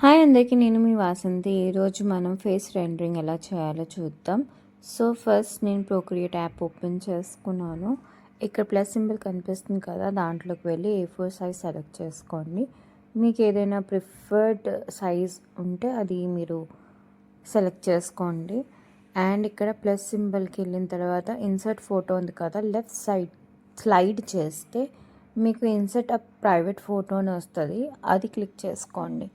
Hi అందరికీ, నేను మీ వాసంతి. ఈరోజు మనం ఫేస్ రెండరింగ్ ఎలా చేయాలో చూద్దాం. సో ఫస్ట్ నేను ప్రోక్రియేట్ యాప్ ఓపెన్ చేసుకున్నాను. ఇక్కడ ప్లస్ సింబల్ కనిపిస్తుంది కదా, దాంట్లోకి వెళ్ళి A4 సైజ్ సెలెక్ట్ చేసుకోండి. మీకు ఏదైనా ప్రిఫర్డ్ సైజ్ ఉంటే అది మీరు సెలెక్ట్ చేసుకోండి. అండ్ ఇక్కడ ప్లస్ సింబల్కి వెళ్ళిన తర్వాత ఇన్సర్ట్ ఫోటో ఉంది కదా, లెఫ్ట్ సైడ్ స్లైడ్ చేస్తే మీకు ఇన్సర్ట్ అ ప్రైవేట్ ఫోటో అని వస్తుంది, అది క్లిక్ చేసుకోండి.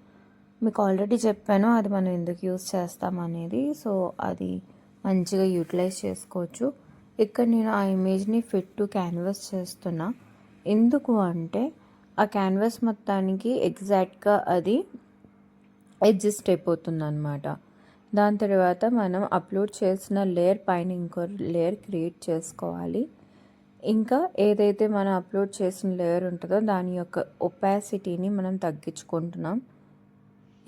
మీకు ఆల్రెడీ చెప్పాను అది మనం ఎందుకు యూస్ చేస్తామనేది. సో అది మంచిగా యూటిలైజ్ చేసుకోవచ్చు. ఇక్కడ నేను ఆ ఇమేజ్ని ఫిట్ టు క్యాన్వాస్ చేస్తున్నా. ఎందుకు అంటే ఆ క్యాన్వాస్ మొత్తానికి ఎగ్జాక్ట్గా అది అడ్జస్ట్ అయిపోతుంది అనమాట. దాని తర్వాత మనం అప్లోడ్ చేసిన లేయర్ పైన ఇంకో లేయర్ క్రియేట్ చేసుకోవాలి. ఇంకా ఏదైతే మనం అప్లోడ్ చేసిన లేయర్ ఉంటుందో దాని యొక్క ఒపాసిటీని మనం తగ్గించుకుంటున్నాం.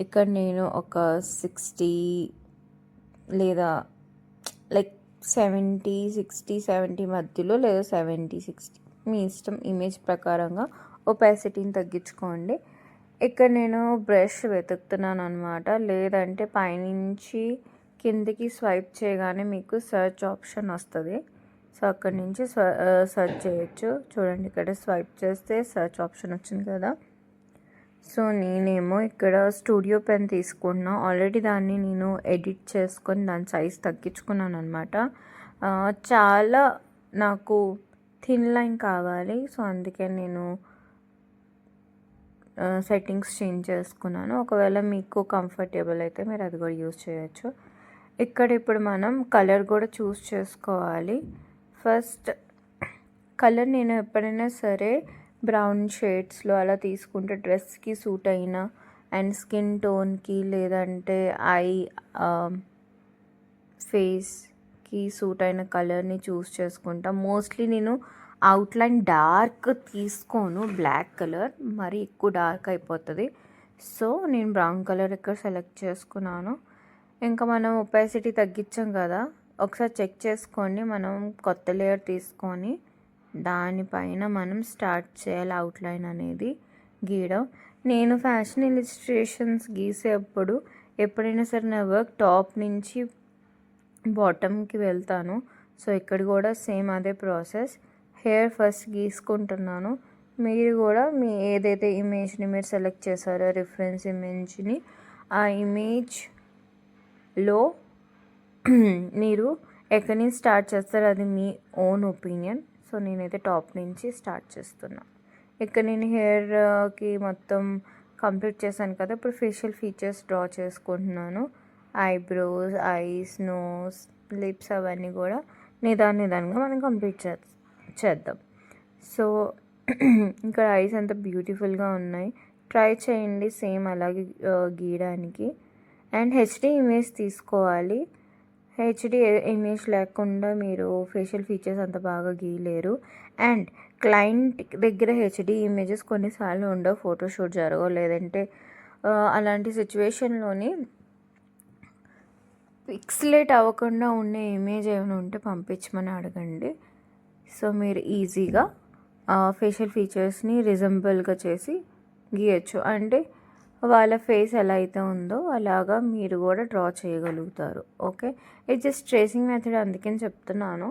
ఇక్కడ నేను ఒక 60 లేదా లైక్ 60-70 మధ్యలో, లేదా 70-60 మీ ఇష్టం, ఇమేజ్ ప్రకారంగా ఒపాసిటీని తగ్గించుకోండి. ఇక్కడ నేను బ్రష్ వెతుకుతున్నాను అనమాట. లేదంటే పైనుంచి కిందికి స్వైప్ చేయగానే మీకు సెర్చ్ ఆప్షన్ వస్తుంది. సో అక్కడి నుంచి సెర్చ్ చేయొచ్చు. చూడండి, ఇక్కడ స్వైప్ చేస్తే సెర్చ్ ఆప్షన్ వచ్చింది కదా. సో నేనేమో ఇక్కడ స్టూడియో పెన్ తీసుకున్నా. ఆల్రెడీ దాన్ని నేను ఎడిట్ చేసుకొని దాని సైజ్ తగ్గించుకున్నాను అనమాట. చాలా నాకు థిన్ లైన్ కావాలి. సో అందుకే నేను సెట్టింగ్స్ చేంజ్ చేసుకున్నాను. ఒకవేళ మీకు కంఫర్టబుల్ అయితే మీరు అది కూడా యూజ్ చేయొచ్చు. ఇక్కడ ఇప్పుడు మనం కలర్ కూడా చూస్ చేసుకోవాలి. ఫస్ట్ కలర్ నేను ఎప్పుడైనా సరే బ్రౌన్ షేడ్స్లో అలా తీసుకుంటే డ్రెస్కి సూట్ అయిన అండ్ స్కిన్ టోన్కి లేదంటే ఐ ఫేస్కి సూట్ అయిన కలర్ని చూస్ చేసుకుంటా. మోస్ట్లీ నేను అవుట్లైన్ డార్క్ తీసుకోను, బ్లాక్ కలర్ మరి ఎక్కువ డార్క్ అయిపోతుంది. సో నేను బ్రౌన్ కలర్ ఇక్కడ సెలెక్ట్ చేసుకున్నాను. ఇంకా మనం ఒపాసిటీ తగ్గించాం కదా, ఒకసారి చెక్ చేసుకోండి. మనం కొత్త లేయర్ తీసుకొని దానిపైన మనం స్టార్ట్ చేయాలి అవుట్లైన్ అనేది గీయడం. నేను ఫ్యాషన్ ఇలిస్ట్రేషన్స్ గీసేటప్పుడు ఎప్పుడైనా సరే నా వర్క్ టాప్ నుంచి బాటమ్కి వెళ్తాను. సో ఇక్కడ కూడా సేమ్ అదే ప్రాసెస్. Hair first గీసుకుంటున్నాను. మీరు కూడా మీ ఏదైతే ఇమేజ్ని మీరు సెలెక్ట్ చేశారో రిఫరెన్స్ ఇమేజ్ని, ఆ ఇమేజ్లో మీరు ఎక్కడి నుంచి స్టార్ట్ చేస్తారో అది మీ ఓన్ ఒపీనియన్. సో నేనైతే టాప్ నుంచి స్టార్ట్ చేస్తున్నా. ఇక్కడ నేను హెయిర్కి మొత్తం కంప్లీట్ చేశాను కదా. ఇప్పుడు ఫేషియల్ ఫీచర్స్ డ్రా చేసుకుంటున్నాను. ఐబ్రోస్, ఐస్, నోస్, లిప్స్ అవన్నీ కూడా నిదానంగా మనం కంప్లీట్ చేద్దాం. సో ఇక్కడ ఐస్ అంత బ్యూటిఫుల్గా ఉన్నాయి. ట్రై చేయండి సేమ్ అలాగే గీయడానికి. అండ్ హెచ్డి ఇమేజ్ తీసుకోవాలి. హెచ్డి ఇమేజ్ లేకుండా మీరు ఫేషియల్ ఫీచర్స్ అంత బాగా గీయలేరు. అండ్ క్లయింట్ దగ్గర హెచ్డి ఇమేజెస్ కొన్నిసార్లు ఉండవు, ఫోటోషూట్ జరగవు, లేదంటే అలాంటి సిచ్యువేషన్లోని పిక్సలేట్ అవ్వకుండా ఉండే ఇమేజ్ ఏమైనా ఉంటే పంపించమని అడగండి. సో మీరు ఈజీగా ఫేషియల్ ఫీచర్స్ని రిజంబుల్గా చేసి గీయచ్చు. అంటే వాళ్ళ ఫేస్ ఎలా అయితే ఉందో అలాగా మీరు కూడా డ్రా చేయగలుగుతారు. ఓకే, ఇది జస్ట్ ట్రేసింగ్ మెథడ్, అందుకని చెప్తున్నాను.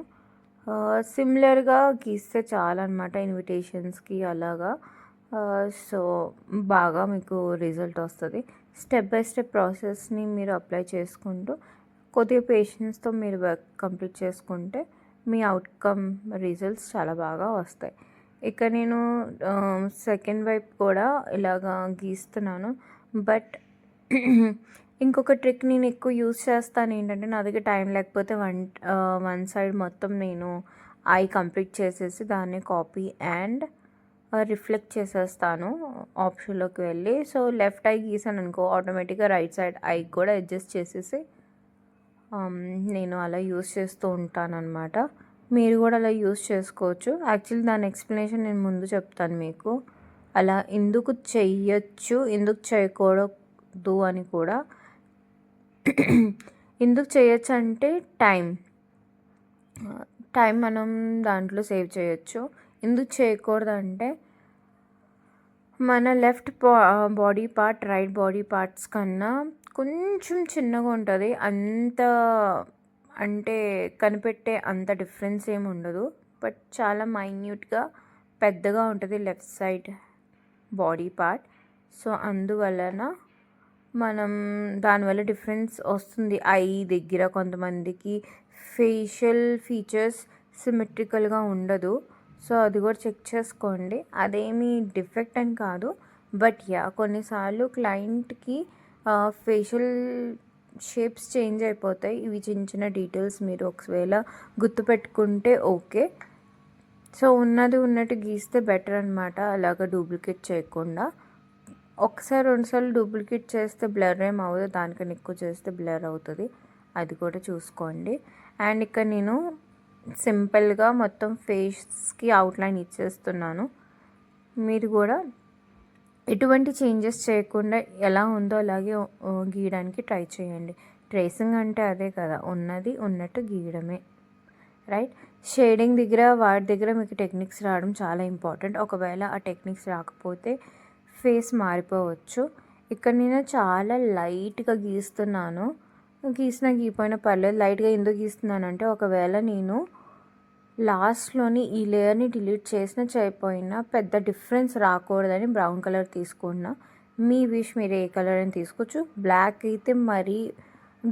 సిమిలర్గా గీస్తే చాలా అనమాట ఇన్విటేషన్స్కి అలాగా. సో బాగా మీకు రిజల్ట్ వస్తుంది. స్టెప్ బై స్టెప్ ప్రాసెస్ని మీరు అప్లై చేసుకుంటూ కొద్దిగా పేషెన్స్తో మీరు వర్క్ కంప్లీట్ చేసుకుంటే మీ అవుట్కమ్ రిజల్ట్స్ చాలా బాగా వస్తాయి. ఇక్కడ నేను సెకండ్ వైపు కూడా ఇలాగా గీస్తున్నాను. బట్ ఇంకొక ట్రిక్ నేను ఎక్కువ యూస్ చేస్తాను ఏంటంటే, నా దగ్గర టైం లేకపోతే వన్ సైడ్ మొత్తం నేను ఐ కంప్లీట్ చేసేసి దాన్ని కాపీ అండ్ రిఫ్లెక్ట్ చేసేస్తాను ఆప్షన్లోకి వెళ్ళి. సో లెఫ్ట్ ఐ గీసాను అనుకో, ఆటోమేటిక్గా రైట్ సైడ్ ఐ కూడా అడ్జస్ట్ చేసేసి నేను అలా యూస్ చేస్తూ ఉంటాను అనమాట. మీరు కూడా అలా యూస్ చేసుకోవచ్చు. యాక్చువల్లీ దాని ఎక్స్ప్లెనేషన్ నేను ముందు చెప్తాను మీకు. అలా ఎందుకు చెయ్యొచ్చు, ఎందుకు చేయకూడదు అని కూడా. ఎందుకు చేయొచ్చు అంటే టైం మనం దాంట్లో సేవ్ చేయొచ్చు. ఎందుకు చేయకూడదు అంటే మన left body part right body parts కన్నా కొంచెం చిన్నగా ఉంటుంది. అంత అంటే కనిపెట్టే అంత డిఫరెన్స్ ఏమి ఉండదు. బట్ చాలా మైన్యూట్గా పెద్దగా ఉంటుంది left side body part. So అందువలన మనం దానివల్ల డిఫరెన్స్ వస్తుంది. ఐ దగ్గర కొంతమందికి ఫేషియల్ ఫీచర్స్ సిమెట్రికల్గా ఉండదు. సో అది కూడా చెక్ చేసుకోండి. అదేమి డిఫెక్ట్ అని కాదు, బట్ కొన్నిసార్లు క్లయింట్కి ఫేషియల్ షేప్స్ చేంజ్ అయిపోతాయి. ఇవి చిన్న చిన్న డీటెయిల్స్ మీరు ఒకవేళ గుర్తుపెట్టుకుంటే ఓకే. సో ఉన్నది ఉన్నట్టు గీస్తే బెటర్ అనమాట, అలాగ డూప్లికేట్ చేయకుండా. ఒకసారి రెండుసార్లు డూప్లికేట్ చేస్తే బ్లర్ ఏం అవ్వదు, దానికన్నా ఎక్కువ చేస్తే బ్లర్ అవుతుంది. అది కూడా చూసుకోండి. అండ్ ఇక్కడ నేను సింపుల్గా మొత్తం ఫేస్కి అవుట్లైన్ ఇచ్చేస్తున్నాను. మీరు కూడా ఎటువంటి చేంజెస్ చేయకుండా ఎలా ఉందో అలాగే గీయడానికి ట్రై చేయండి. ట్రేసింగ్ అంటే అదే కదా, ఉన్నది ఉన్నట్టు గీయడమే, రైట్. షేడింగ్ దగ్గర వాటి దగ్గర మీకు టెక్నిక్స్ రావడం చాలా ఇంపార్టెంట్. ఒకవేళ ఆ టెక్నిక్స్ రాకపోతే ఫేస్ మారిపోవచ్చు. ఇక్కడ నేను చాలా లైట్గా గీస్తున్నాను. గీపోయినా పర్లేదు. లైట్గా ఎందుకు గీస్తున్నానంటే ఒకవేళ నేను లాస్ట్లోని ఈ లేయర్ని డిలీట్ చేసినా చేయకపోయినా పెద్ద డిఫరెన్స్ రాకూడదని బ్రౌన్ కలర్ తీసుకున్నా. మీ విష్, మీరు ఏ కలర్ అని తీసుకోవచ్చు. బ్లాక్ అయితే మరీ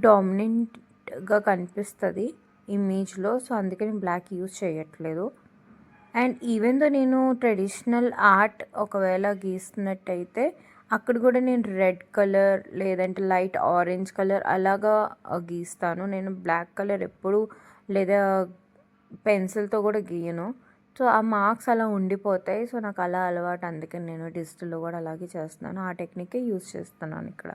డామినెంట్గా కనిపిస్తుంది ఇమేజ్లో, సో అందుకని బ్లాక్ యూజ్ చేయట్లేదు. అండ్ ఈవెన్ దో నేను ట్రెడిషనల్ ఆర్ట్ ఒకవేళ గీస్తున్నట్టయితే అక్కడ కూడా నేను రెడ్ కలర్ లేదంటే లైట్ ఆరెంజ్ కలర్ అలాగా గీస్తాను. నేను బ్లాక్ కలర్ ఎప్పుడు లేదా పెన్సిల్తో కూడా గీయను. సో ఆ మార్క్స్ అలా ఉండిపోతాయి. సో నాకు అలా అలవాటు, అందుకని నేను డిజిటల్లో కూడా అలాగే చేస్తున్నాను. ఆ టెక్నికే యూజ్ చేస్తున్నాను ఇక్కడ.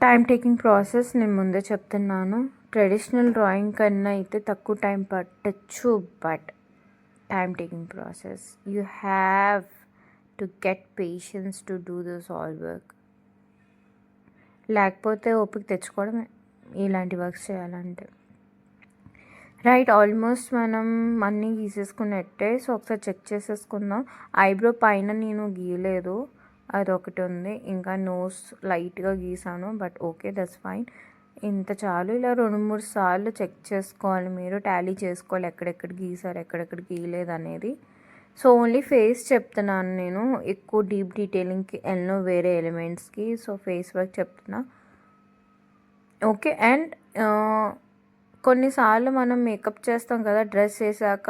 టైం టేకింగ్ ప్రాసెస్ నేను ముందే చెప్తున్నాను. ట్రెడిషనల్ డ్రాయింగ్ కన్నా అయితే తక్కువ టైం పట్టచ్చు, but time taking process. You have to get patience to do this all work. లేకపోతే ఓపిక తెచ్చుకోవడమే ఇలాంటి వర్క్స్ చేయాలంటే, రైట్. ఆల్మోస్ట్ మనం అన్నీ గీసేసుకున్నట్టే. సో ఒకసారి చెక్ చేసేసుకుందాం. ఐబ్రో పైన నేను గీయలేదు, అది ఒకటి ఉంది. ఇంకా నోస్ లైట్గా గీసాను, బట్ ఓకే, దట్స్ ఫైన్. ఇంత చాలు. ఇలా 2-3 సార్లు చెక్ చేసుకోవాలి, మీరు టాలీ చేసుకోవాలి ఎక్కడెక్కడ గీసారు ఎక్కడెక్కడ గీయలేదు అనేది. సో ఓన్లీ ఫేస్ చెప్తున్నాను నేను, ఎక్కువ డీప్ డీటెయిలింగ్కి ఎన్నో వేరే ఎలిమెంట్స్కి. సో ఫేస్ వర్క్ చెప్తున్నా, ఓకే. అండ్ కొన్నిసార్లు మనం మేకప్ చేస్తాం కదా డ్రెస్ వేసాక,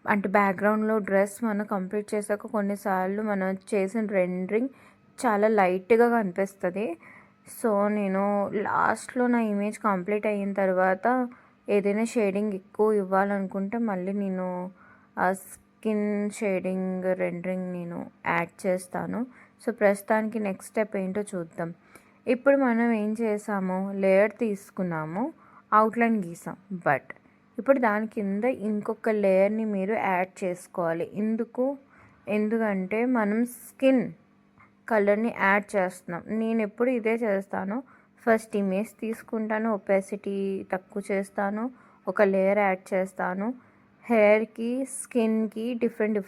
అంటే బ్యాక్గ్రౌండ్లో డ్రెస్ మనం కంప్లీట్ చేశాక కొన్నిసార్లు మనం చేసిన రెండరింగ్ చాలా లైట్గా కనిపిస్తుంది. సో నేను లాస్ట్లో నా ఇమేజ్ కంప్లీట్ అయిన తర్వాత ఏదైనా షేడింగ్ ఎక్కువ ఇవ్వాలనుకుంటే మళ్ళీ నేను ఆ స్కిన్ షేడింగ్ రెండరింగ్ నేను యాడ్ చేస్తాను. సో ప్రస్తుతానికి నెక్స్ట్ స్టెప్ ఏంటో చూద్దాం. ఇప్పుడు మనం ఏం చేసాము, లేయర్ తీసుకున్నాము, అవుట్లైన్ గీసాం, బట్ ఇప్పుడు దాని కింద ఇంకొక లేయర్ని మీరు యాడ్ చేసుకోవాలి. ఎందుకంటే మనం స్కిన్ కలర్ని యాడ్ చేస్తున్నాం. నేను ఎప్పుడు ఇదే చేస్తాను. ఫస్ట్ ఇమేజ్ తీసుకుంటాను, ఒపాసిటీ తక్కువ చేస్తాను, ఒక లేయర్ యాడ్ చేస్తాను. హెయిర్కి, స్కిన్కి డిఫరెంట్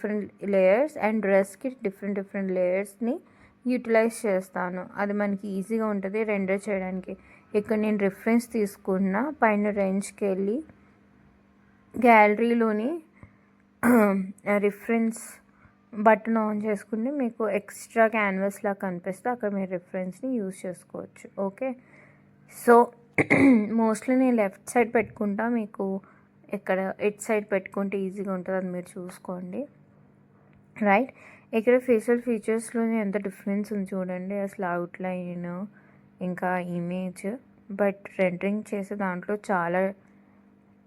లేయర్స్ అండ్ డ్రెస్కి డిఫరెంట్ లేయర్స్ని యూటిలైజ్ చేస్తాను. అది మనకి ఈజీగా ఉంటుంది రెండర్ చేయడానికి. ఇక్కడ నేను రిఫరెన్స్ తీసుకున్న పైన రేంజ్కి వెళ్ళి గ్యాలరీలోని రిఫరెన్స్ బటన్ ఆన్ చేసుకుంటే మీకు ఎక్స్ట్రా క్యాన్వాస్ లాగా కనిపిస్తే అక్కడ మీరు రిఫరెన్స్ని యూజ్ చేసుకోవచ్చు, ఓకే. సో మోస్ట్లీ నేను లెఫ్ట్ సైడ్ పెట్టుకుంటా, మీకు ఇక్కడ ఎట్ సైడ్ పెట్టుకుంటే ఈజీగా ఉంటుంది, అది మీరు చూసుకోండి, రైట్. ఇక్కడ ఫేషియల్ ఫీచర్స్లో ఎంత డిఫరెన్స్ ఉంది చూడండి, అసలు అవుట్లైన్ ఇంకా ఇమేజ్. బట్ రెండరింగ్ చేసే దాంట్లో చాలా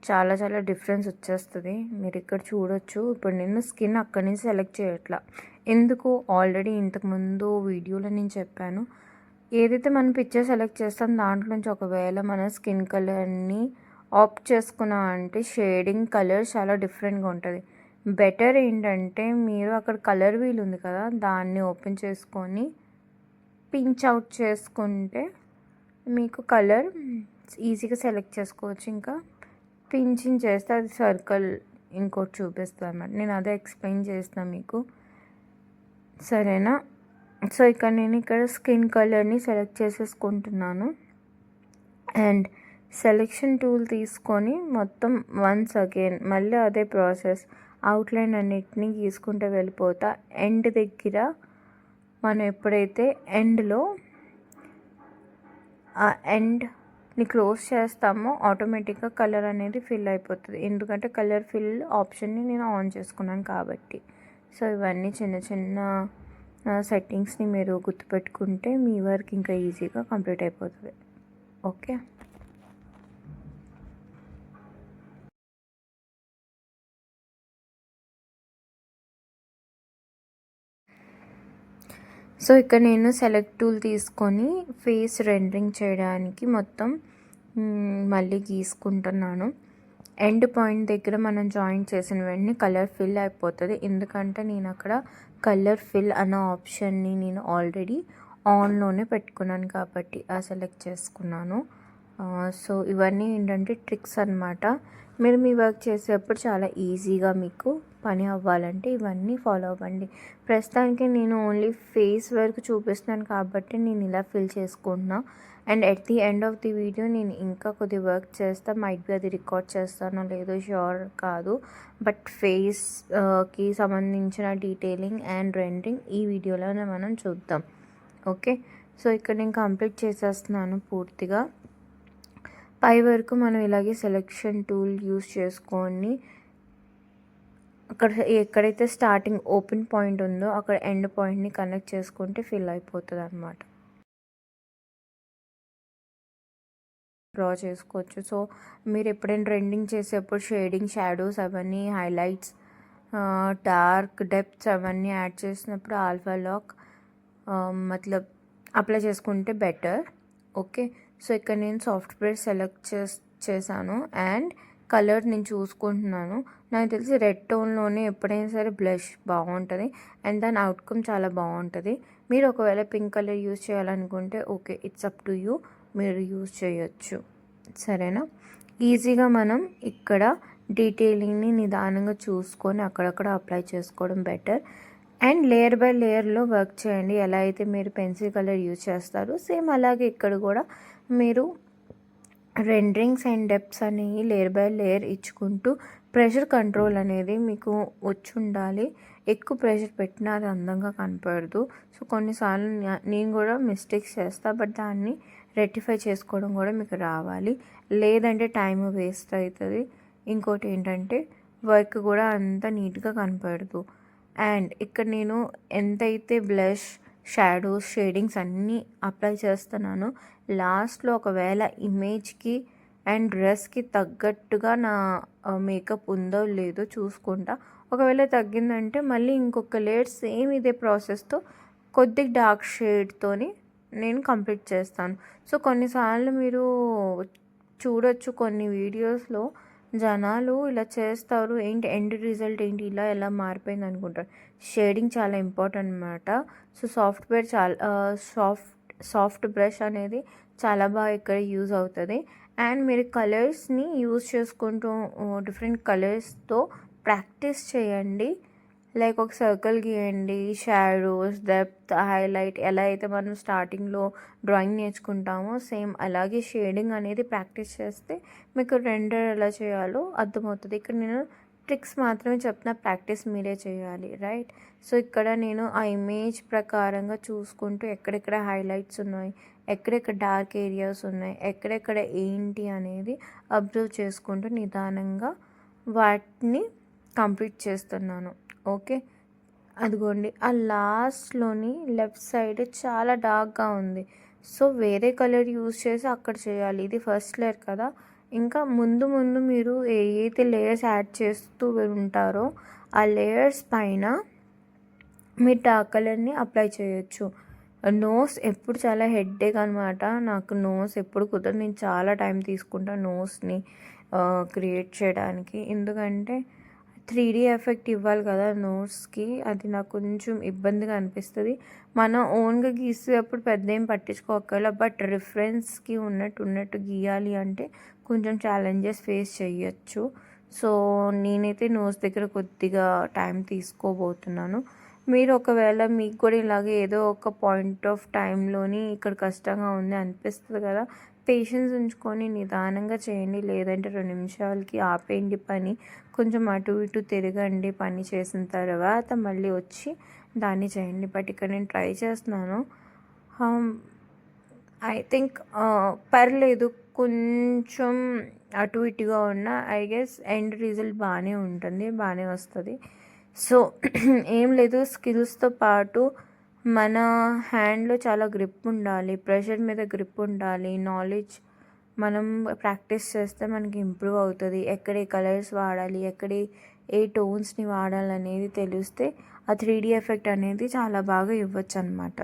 చాలా చాలా డిఫరెన్స్ వచ్చేస్తుంది, మీరు ఇక్కడ చూడొచ్చు. ఇప్పుడు నేను స్కిన్ అక్కడి నుంచి సెలెక్ట్ చేయట్లా, ఎందుకు, ఆల్రెడీ ఇంతకుముందు వీడియోలో నేను చెప్పాను. ఏదైతే మనం పిక్చర్ సెలెక్ట్ చేస్తాం దాంట్లో నుంచి ఒకవేళ మన స్కిన్ కలర్ని ఆప్ట్ చేసుకున్నాం అంటే షేడింగ్ కలర్ చాలా డిఫరెంట్గా ఉంటుంది. బెటర్ ఏంటంటే మీరు అక్కడ కలర్ వీల్ ఉంది కదా, దాన్ని ఓపెన్ చేసుకొని పించ్ అవుట్ చేసుకుంటే మీకు కలర్ ఈజీగా సెలెక్ట్ చేసుకోవచ్చు. ఇంకా పించింగ్ చేస్తే అది సర్కిల్ ఇంకోటి చూపిస్తాను అన్నమాట. నేను అదే ఎక్స్ప్లెయిన్ చేస్తాను మీకు, సరేనా? సో నేను ఇక్కడ స్కిన్ కలర్ని సెలెక్ట్ చేసేసుకుంటున్నాను. అండ్ సెలెక్షన్ టూల్ తీసుకొని మొత్తం వన్స్ అగైన్ మళ్ళీ అదే ప్రాసెస్, అవుట్లైన్ అన్నిటినీ గీసుకుంటూ వెళ్ళిపోతా. ఎండ్ దగ్గర మనం ఎప్పుడైతే ఎండ్లో ఆ ఎండ్ని క్లోజ్ చేస్తామో ఆటోమేటిక్గా కలర్ అనేది ఫిల్ అయిపోతుంది, ఎందుకంటే కలర్ ఫిల్ ఆప్షన్ని నేను ఆన్ చేసుకున్నాను కాబట్టి. సో ఇవన్నీ చిన్న చిన్న సెట్టింగ్స్ని మీరు గుర్తుపెట్టుకుంటే మీ వర్క్ ఇంకా ఈజీగా కంప్లీట్ అయిపోతుంది. ఓకే, సో ఇక్కడ నేను సెలెక్ట్ టూల్ తీసుకొని ఫేస్ రెండరింగ్ చేయడానికి మొత్తం మళ్ళీ గీసుకుంటున్నాను. ఎండ్ పాయింట్ దగ్గర మనం జాయింట్ చేసిన వెంటనే కలర్ ఫిల్ అయిపోతుంది, ఎందుకంటే నేను అక్కడ కలర్ ఫిల్ అన్న ఆప్షన్ని నేను ఆల్రెడీ ఆన్లోనే పెట్టుకున్నాను కాబట్టి ఆ సెలెక్ట్ చేసుకున్నాను. సో ఇవన్నీ ఏంటంటే ట్రిక్స్ అన్నమాట. మీరు మీ వర్క్ చేసేటప్పుడు చాలా ఈజీగా మీకు పని అవ్వాలంటే ఇవన్నీ ఫాలో అవ్వండి. ప్రస్తుతానికి నేను ఓన్లీ ఫేస్ వర్క్ చూపిస్తున్నాను కాబట్టి నేను ఇలా ఫిల్ చేసుకుంటున్నా. And at the end of the video నేను ఇంకా కొద్ది వర్క్ చేస్తా, మైట్ బి అది రికార్డ్ చేస్తానో లేదో ష్యూర్ కాదు, బట్ ఫేస్కి సంబంధించిన డీటెయిలింగ్ అండ్ రెండరింగ్ ఈ వీడియోలోనే మనం చూద్దాం. ఓకే, సో ఇక్కడ నేను కంప్లీట్ చేసేస్తున్నాను పూర్తిగా. పై వరకు మనం ఇలాగే సెలెక్షన్ టూల్ యూస్ చేసుకొని అక్కడ ఎక్కడైతే స్టార్టింగ్ ఓపెన్ పాయింట్ ఉందో అక్కడ ఎండ్ పాయింట్ని కనెక్ట్ చేసుకుంటే ఫిల్ అయిపోతుంది అన్నమాట. డ్రా చేసుకోవచ్చు. సో మీరు ఎప్పుడైనా రెండింగ్ చేసేప్పుడు షేడింగ్, షాడోస్ అవన్నీ, హైలైట్స్, డార్క్ డెప్త్స్ అవన్నీ యాడ్ చేసినప్పుడు ఆల్ఫా లాక్ మతలబ్ అప్లై చేసుకుంటే బెటర్. ఓకే, సో ఇక్కడ నేను సాఫ్ట్వేర్ సెలెక్ట్ చేశాను అండ్ కలర్ నేను చూసుకుంటున్నాను. నాకు తెలిసి రెడ్ టోన్లోనే ఎప్పుడైనా సరే బ్లష్ బాగుంటుంది అండ్ దాని అవుట్కమ్ చాలా బాగుంటుంది. మీరు ఒకవేళ పింక్ కలర్ యూజ్ చేయాలనుకుంటే okay, it's up to you, మీరు యూజ్ చేయొచ్చు, సరేనా? ఈజీగా మనం ఇక్కడ డీటెయిలింగ్ని నిదానంగా చూసుకొని అక్కడక్కడ అప్లై చేసుకోవడం బెటర్. అండ్ లేయర్ బై లేయర్లో వర్క్ చేయండి. ఎలా అయితే మీరు పెన్సిల్ కలర్ యూజ్ చేస్తారో సేమ్ అలాగే ఇక్కడ కూడా మీరు రెండరింగ్స్ అండ్ డెప్త్స్ అనేవి లేయర్ బై లేయర్ ఇచ్చుకుంటూ ప్రెషర్ కంట్రోల్ అనేది మీకు వచ్చి ఉండాలి. ఎక్కువ ప్రెషర్ పెట్టినా అది అందంగా కనపడదు. సో కొన్నిసార్లు నేను కూడా మిస్టేక్స్ చేస్తా, బట్ దాన్ని రెక్టిఫై చేసుకోవడం కూడా మీకు రావాలి, లేదంటే టైం వేస్ట్ అవుతుంది. ఇంకోటి ఏంటంటే వర్క్ కూడా అంత నీట్గా కనపడదు. అండ్ ఇక్కడ నేను ఎంతైతే బ్లష్, షాడోస్, షేడింగ్స్ అన్నీ అప్లై చేస్తున్నానో లాస్ట్లో ఒకవేళ ఇమేజ్కి అండ్ డ్రెస్కి తగ్గట్టుగా నా మేకప్ ఉందో లేదో చూసుకుంటా. ఒకవేళ తగ్గిందంటే మళ్ళీ ఇంకొక లేయర్ సేమ్ ఇదే ప్రాసెస్తో కొద్దిగా డార్క్ షేడ్తోని నేను కంప్లీట్ చేస్తాను. సో కొన్నిసార్లు మీరు చూడొచ్చు కొన్ని వీడియోస్లో జనాలు ఇలా చేస్తారు, ఏంటి ఎండ్ రిజల్ట్ ఏంటి ఇలా ఎలా మారిపోయింది అనుకుంటారు. షేడింగ్ చాలా ఇంపార్టెంట్ అనమాట. సో సాఫ్ట్వేర్ చాలా సాఫ్ట్ బ్రష్ అనేది చాలా బాగా ఇక్కడ యూజ్ అవుతుంది. అండ్ మీరు కలర్స్ని యూజ్ చేసుకుంటూ డిఫరెంట్ కలర్స్తో ప్రాక్టీస్ చేయండి. లైక్ ఒక సర్కిల్ గీయండి, షాడోస్, డెప్త్, హైలైట్ ఎలా అయితే మనం స్టార్టింగ్లో డ్రాయింగ్ నేర్చుకుంటామో సేమ్ అలాగే షేడింగ్ అనేది ప్రాక్టీస్ చేస్తే మీకు రెండర్ ఎలా చేయాలో అర్థమవుతుంది. ఇక్కడ నేను ట్రిక్స్ మాత్రమే చెప్తున్నా, ప్రాక్టీస్ మీరే చేయాలి, రైట్? సో ఇక్కడ నేను ఆ ఇమేజ్ ప్రకారంగా చూసుకుంటూ ఎక్కడెక్కడ హైలైట్స్ ఉన్నాయి, ఎక్కడెక్కడ డార్క్ ఏరియాస్ ఉన్నాయి, ఎక్కడెక్కడ ఏంటి అనేది అబ్జర్వ్ చేసుకుంటూ నిదానంగా వాటిని కంప్లీట్ చేస్తున్నాను. ఓకే, అదిగోండి ఆ లాస్ట్లోని లెఫ్ట్ సైడ్ చాలా డార్క్గా ఉంది. సో వేరే కలర్ యూజ్ చేసి అక్కడ చేయాలి. ఇది ఫస్ట్ లేయర్ కదా, ఇంకా ముందు ముందు మీరు ఏదైతే లేయర్స్ యాడ్ చేస్తూ ఉంటారో ఆ లేయర్స్ పైన మీరు డార్క్ కలర్ని అప్లై చేయొచ్చు. నోస్ ఎప్పుడు చాలా హెడ్ఏక్ అనమాట, నాకు నోస్ ఎప్పుడు కుదరదు. నేను చాలా టైం తీసుకుంటాను నోస్ని క్రియేట్ చేయడానికి, ఎందుకంటే 3D ఎఫెక్ట్ ఇవ్వాలి కదా నోట్స్కి, అది నాకు కొంచెం ఇబ్బందిగా అనిపిస్తుంది. మనం ఓన్గా గీసేటప్పుడు పెద్ద ఏం పట్టించుకోగల, బట్ రిఫరెన్స్కి ఉన్నట్టు గీయాలి అంటే కొంచెం ఛాలెంజెస్ ఫేస్ చేయొచ్చు. సో నేనైతే నోస్ దగ్గర కొద్దిగా టైం తీసుకోబోతున్నాను. మీరు ఒకవేళ మీకు కూడా ఇలాగే ఏదో ఒక పాయింట్ ఆఫ్ టైంలోని ఇక్కడ కష్టంగా ఉంది అనిపిస్తుంది కదా, పేషెన్స్ ఉంచుకొని నిదానంగా చేయండి. లేదంటే 2 నిమిషాలకి ఆపేయండి పని. కొంచెం అటు ఇటు తిరగండి పని చేసిన తర్వాత మళ్ళీ వచ్చి దాన్ని చేయండి. బట్ ఇక్కడ నేను ట్రై చేస్తున్నాను. ఐ థింక్ పర్లేదు, కొంచెం అటు ఇటుగా ఉన్న ఐ గెస్ ఎండ్ రిజల్ట్ బాగానే ఉంటుంది, బాగానే వస్తుంది. సో ఏం లేదు, స్కిల్స్తో పాటు మన హ్యాండ్లో చాలా గ్రిప్ ఉండాలి, ప్రెషర్ మీద గ్రిప్ ఉండాలి, నాలెడ్జ్ మనం ప్రాక్టీస్ చేస్తే మనకి ఇంప్రూవ్ అవుతుంది. ఎక్కడ ఏ కలర్స్ వాడాలి, ఎక్కడ ఏ టోన్స్ని వాడాలనేది తెలిస్తే ఆ 3D ఎఫెక్ట్ అనేది చాలా బాగా ఇవ్వచ్చు అనమాట.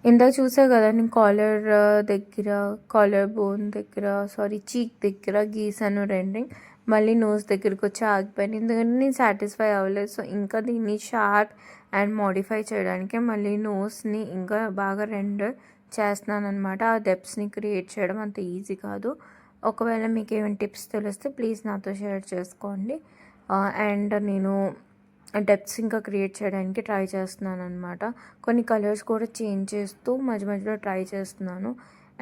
ఇందాక చూసావు కదా, నేను దగ్గర, కాలర్ బోన్ దగ్గర, చీక్ దగ్గర గీసాను రెండింగ్. మళ్ళీ నోస్ దగ్గరికి వచ్చి ఆగిపోయాను, ఎందుకంటే నేను సాటిస్ఫై అవ్వలేదు. సో ఇంకా దీన్ని షార్ప్ అండ్ మోడిఫై చేయడానికి మళ్ళీ నోస్ని ఇంకా బాగా రెండర్ చేస్తున్నాను అనమాట. ఆ డెప్స్ని క్రియేట్ చేయడం అంత ఈజీ కాదు. ఒకవేళ మీకు ఏమైనా టిప్స్ తెలిస్తే ప్లీజ్ నాతో షేర్ చేసుకోండి. అండ్ నేను డెప్త్స్ ఇంకా క్రియేట్ చేయడానికి ట్రై చేస్తున్నాను అనమాట. కొన్ని కలర్స్ కూడా చేంజ్ చేస్తూ మధ్య మధ్యలో ట్రై చేస్తున్నాను.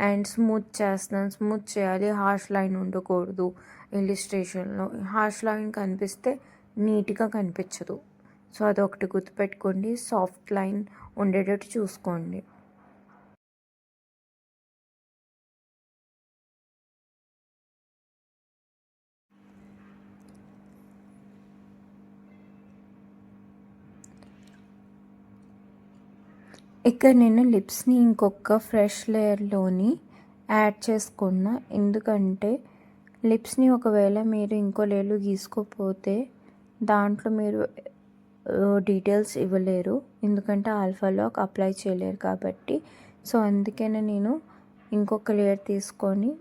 అండ్ స్మూత్ చేస్తున్నాను. స్మూత్ చేయాలి, హార్ష్ లైన్ ఉండకూడదు. ఇల్లుస్ట్రేషన్లో హార్ష్ లైన్ కనిపిస్తే నీట్గా కనిపించదు. సో అదొకటి గుర్తుపెట్టుకోండి. సాఫ్ట్ లైన్ ఉండేటట్టు చూసుకోండి. ఇక్కడ నేను లిప్స్ని ఇంకొక ఫ్రెష్ లేయర్లోని యాడ్ చేసుకున్నా. ఎందుకంటే లిప్స్ని ఒకవేళ మీరు ఇంకో లేయర్లో గీసుకోకపోతే దాంట్లో మీరు డీటెయిల్స్ ఇవ్వలేరు, ఎందుకంటే ఆల్ఫా లాక్ అప్లై చేయలేరు కాబట్టి. సో అందుకనే నేను ఇంకొక లేయర్ తీసుకొని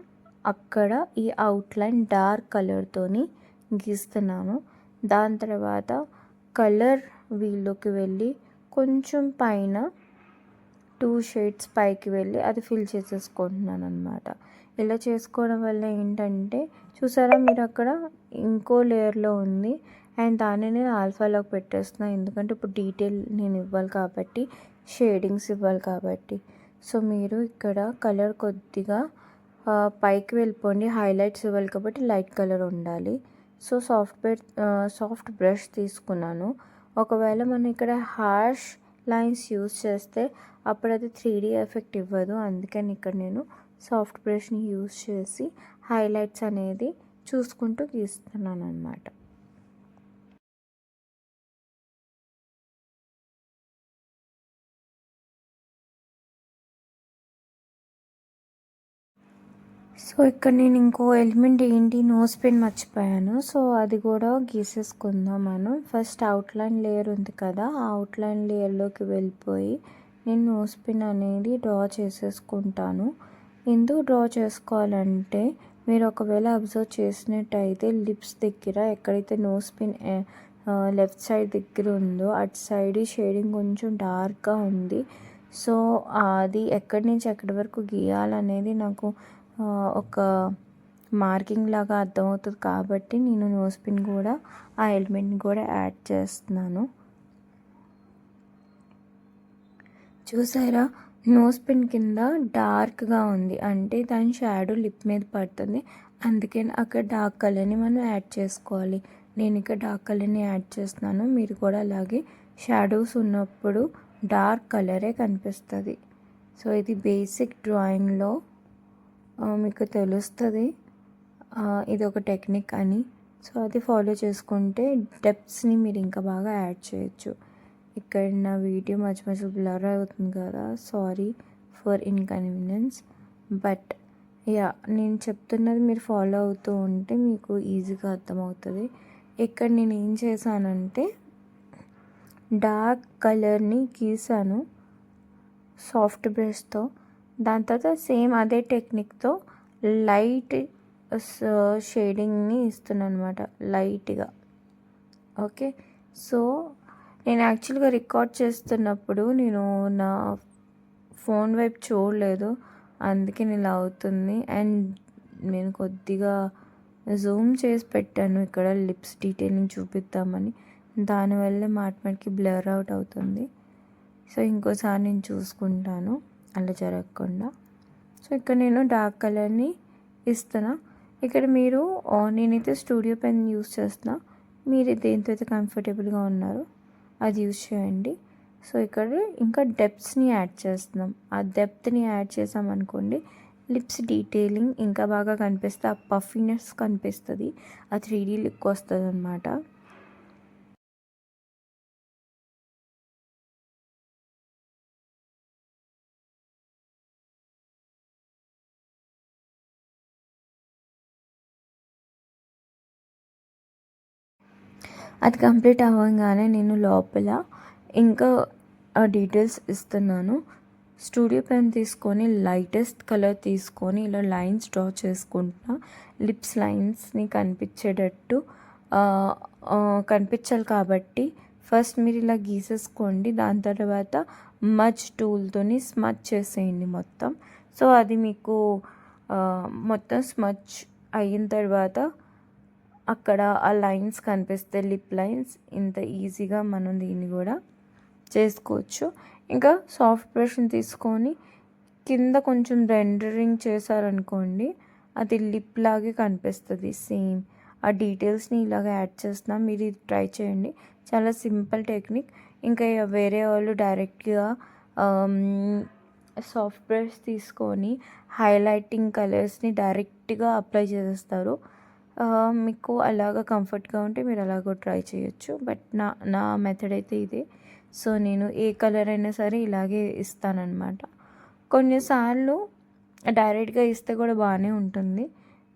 అక్కడ ఈ అవుట్లైన్ డార్క్ కలర్తోని గీస్తున్నాను. దాని తర్వాత కలర్ వీల్లోకి వెళ్ళి కొంచెం పైన 2 షేడ్స్ పైకి వెళ్ళి అది ఫిల్ చేసేసుకుంటున్నాను అనమాట. ఇలా చేసుకోవడం వల్ల ఏంటంటే చూసారా మీరు అక్కడ ఇంకో లేయర్లో ఉంది అండ్ దాన్ని నేను ఆల్ఫాలోకి పెట్టేస్తున్నాను. ఎందుకంటే ఇప్పుడు డీటెయిల్ నేను ఇవ్వాలి కాబట్టి, షేడింగ్స్ ఇవ్వాలి కాబట్టి. సో మీరు ఇక్కడ కలర్ కొద్దిగా పైకి వెళ్ళిపోండి. హైలైట్స్ ఇవ్వాలి కాబట్టి లైట్ కలర్ ఉండాలి. సో సాఫ్ట్ బ్రష్ తీసుకున్నాను. ఒకవేళ మనం ఇక్కడ హార్ష్ లైన్స్ యూస్ చేస్తే అప్పుడు అది 3D ఎఫెక్ట్ ఇవ్వదు. అందుకని ఇక్కడ నేను సాఫ్ట్ బ్రష్ని యూస్ చేసి హైలైట్స్ అనేది చూసుకుంటూ గీస్తున్నాను అన్నమాట. సో ఇక్కడ నేను ఇంకో ఎలిమెంట్ ఏంటి, నోస్ పిన్ మర్చిపోయాను. సో అది కూడా గీసేసుకుందాం మనం. ఫస్ట్ అవుట్లైన్ లేయర్ ఉంది కదా, ఆ అవుట్లైన్ లేయర్లోకి వెళ్ళిపోయి నేను నోస్ పిన్ అనేది డ్రా చేసేసుకుంటాను. ఎందుకు డ్రా చేసుకోవాలంటే మీరు ఒకవేళ అబ్జర్వ్ చేసినట్టయితే లిప్స్ దగ్గర ఎక్కడైతే నోస్ పిన్ లెఫ్ట్ సైడ్ దగ్గర ఉందో అటు సైడ్ షేడింగ్ కొంచెం డార్క్గా ఉంది. సో అది ఎక్కడి నుంచి ఎక్కడి వరకు గీయాలనేది నాకు ఒక మార్కింగ్ లాగా అర్థమవుతుంది కాబట్టి నేను నోస్ పిన్ కూడా ఆ ఎలిమెంట్ని కూడా యాడ్ చేస్తున్నాను. చూసారా, నోస్ పిన్ కింద డార్క్గా ఉంది అంటే దాని షాడో లిప్ మీద పడుతుంది. అందుకని అక్కడ డార్క్ కలర్ని మనం యాడ్ చేసుకోవాలి. నేను ఇక్కడ డార్క్ కలర్ని యాడ్ చేస్తున్నాను. మీరు కూడా అలాగే షాడోస్ ఉన్నప్పుడు డార్క్ కలరే కనిపిస్తుంది. సో ఇది బేసిక్ డ్రాయింగ్లో మీకు తెలుస్తుంది ఇది ఒక టెక్నిక్ అని. సో అది ఫాలో చేసుకుంటే డెప్త్స్ని మీరు ఇంకా బాగా యాడ్ చేయొచ్చు. ఇక్కడ నా వీడియో మధ్య మధ్య బ్లర్ అవుతుంది కదా, sorry for inconvenience. But yeah, నేను చెప్తున్నది మీరు ఫాలో అవుతూ ఉంటే మీకు ఈజీగా అర్థమవుతుంది. ఇక్కడ నేను ఏం చేశానంటే డార్క్ కలర్ని గీసాను సాఫ్ట్ బ్రష్తో. దాని తర్వాత సేమ్ అదే టెక్నిక్తో లైట్ షేడింగ్ని ఇస్తున్నాను అనమాట, లైట్గా. ఓకే, సో నేను యాక్చువల్గా రికార్డ్ చేస్తున్నప్పుడు నేను నా ఫోన్ వైపు చూడలేదు, అందుకే ఇలా అవుతుంది. అండ్ నేను కొద్దిగా జూమ్ చేసి పెట్టాను ఇక్కడ లిప్స్ డీటెయిలింగ్ చూపిద్దామని, దానివల్లే మాటికి బ్లర్ అవుట్ అవుతుంది. సో ఇంకోసారి నేను చూసుకుంటాను అలా జరగకుండా. సో ఇక్కడ నేను డార్క్ కలర్ని ఇస్తున్నా. ఇక్కడ మీరు నేనైతే స్టూడియో పెన్ యూస్ చేస్తున్నా, మీరు దేంతో అయితే కంఫర్టబుల్గా ఉన్నారో అది యూజ్ చేయండి. సో ఇక్కడ ఇంకా డెప్త్స్ని యాడ్ చేస్తున్నాం. ఆ డెప్త్ని యాడ్ చేసామనుకోండి లిప్స్ డీటెయిలింగ్ ఇంకా బాగా కనిపిస్తుంది, ఆ పఫీనెస్ కనిపిస్తుంది, ఆ 3D లుక్ వస్తుంది అనమాట. అది కంప్లీట్ అవ్వగానే నేను లోపల ఇంకా డీటెయిల్స్ ఇస్తున్నాను. స్టూడియో పెన్ తీసుకొని లైటెస్ట్ కలర్ తీసుకొని ఇలా లైన్స్ డ్రా చేసుకుంటున్నా. లిప్స్ లైన్స్ని కనిపించేటట్టు కనిపించాలి కాబట్టి ఫస్ట్ మీరు ఇలా గీసేసుకోండి. దాని తర్వాత మచ్ టూల్తోని స్మచ్ చేసేయండి మొత్తం. సో అది మీకు మొత్తం స్మచ్ అయిన తర్వాత అక్కడ ఆ లైన్స్ కనిపిస్తే లిప్ లైన్స్, ఇంత ఈజీగా మనం దీన్ని కూడా చేసుకోవచ్చు. ఇంకా సాఫ్ట్ బ్రష్ని తీసుకొని కింద కొంచెం రెండరింగ్ చేశారనుకోండి, అది లిప్ లాగే కనిపిస్తుంది. సేమ్ ఆ డీటెయిల్స్ని ఇలాగ యాడ్ చేస్తున్నా, మీరు ఇది ట్రై చేయండి. చాలా సింపుల్ టెక్నిక్. ఇంకా వేరే వాళ్ళు డైరెక్ట్గా సాఫ్ట్ బ్రష్ తీసుకొని హైలైటింగ్ కలర్స్ని డైరెక్ట్గా అప్లై చేసేస్తారు. మీకు అలాగ కంఫర్ట్గా ఉంటే మీరు అలాగ ట్రై చేయొచ్చు. బట్ నా మెథడ్ అయితే ఇదే. సో నేను ఏ కలర్ అయినా సరే ఇలాగే ఇస్తానన్నమాట. కొన్నిసార్లు డైరెక్ట్గా ఇస్తే కూడా బాగానే ఉంటుంది.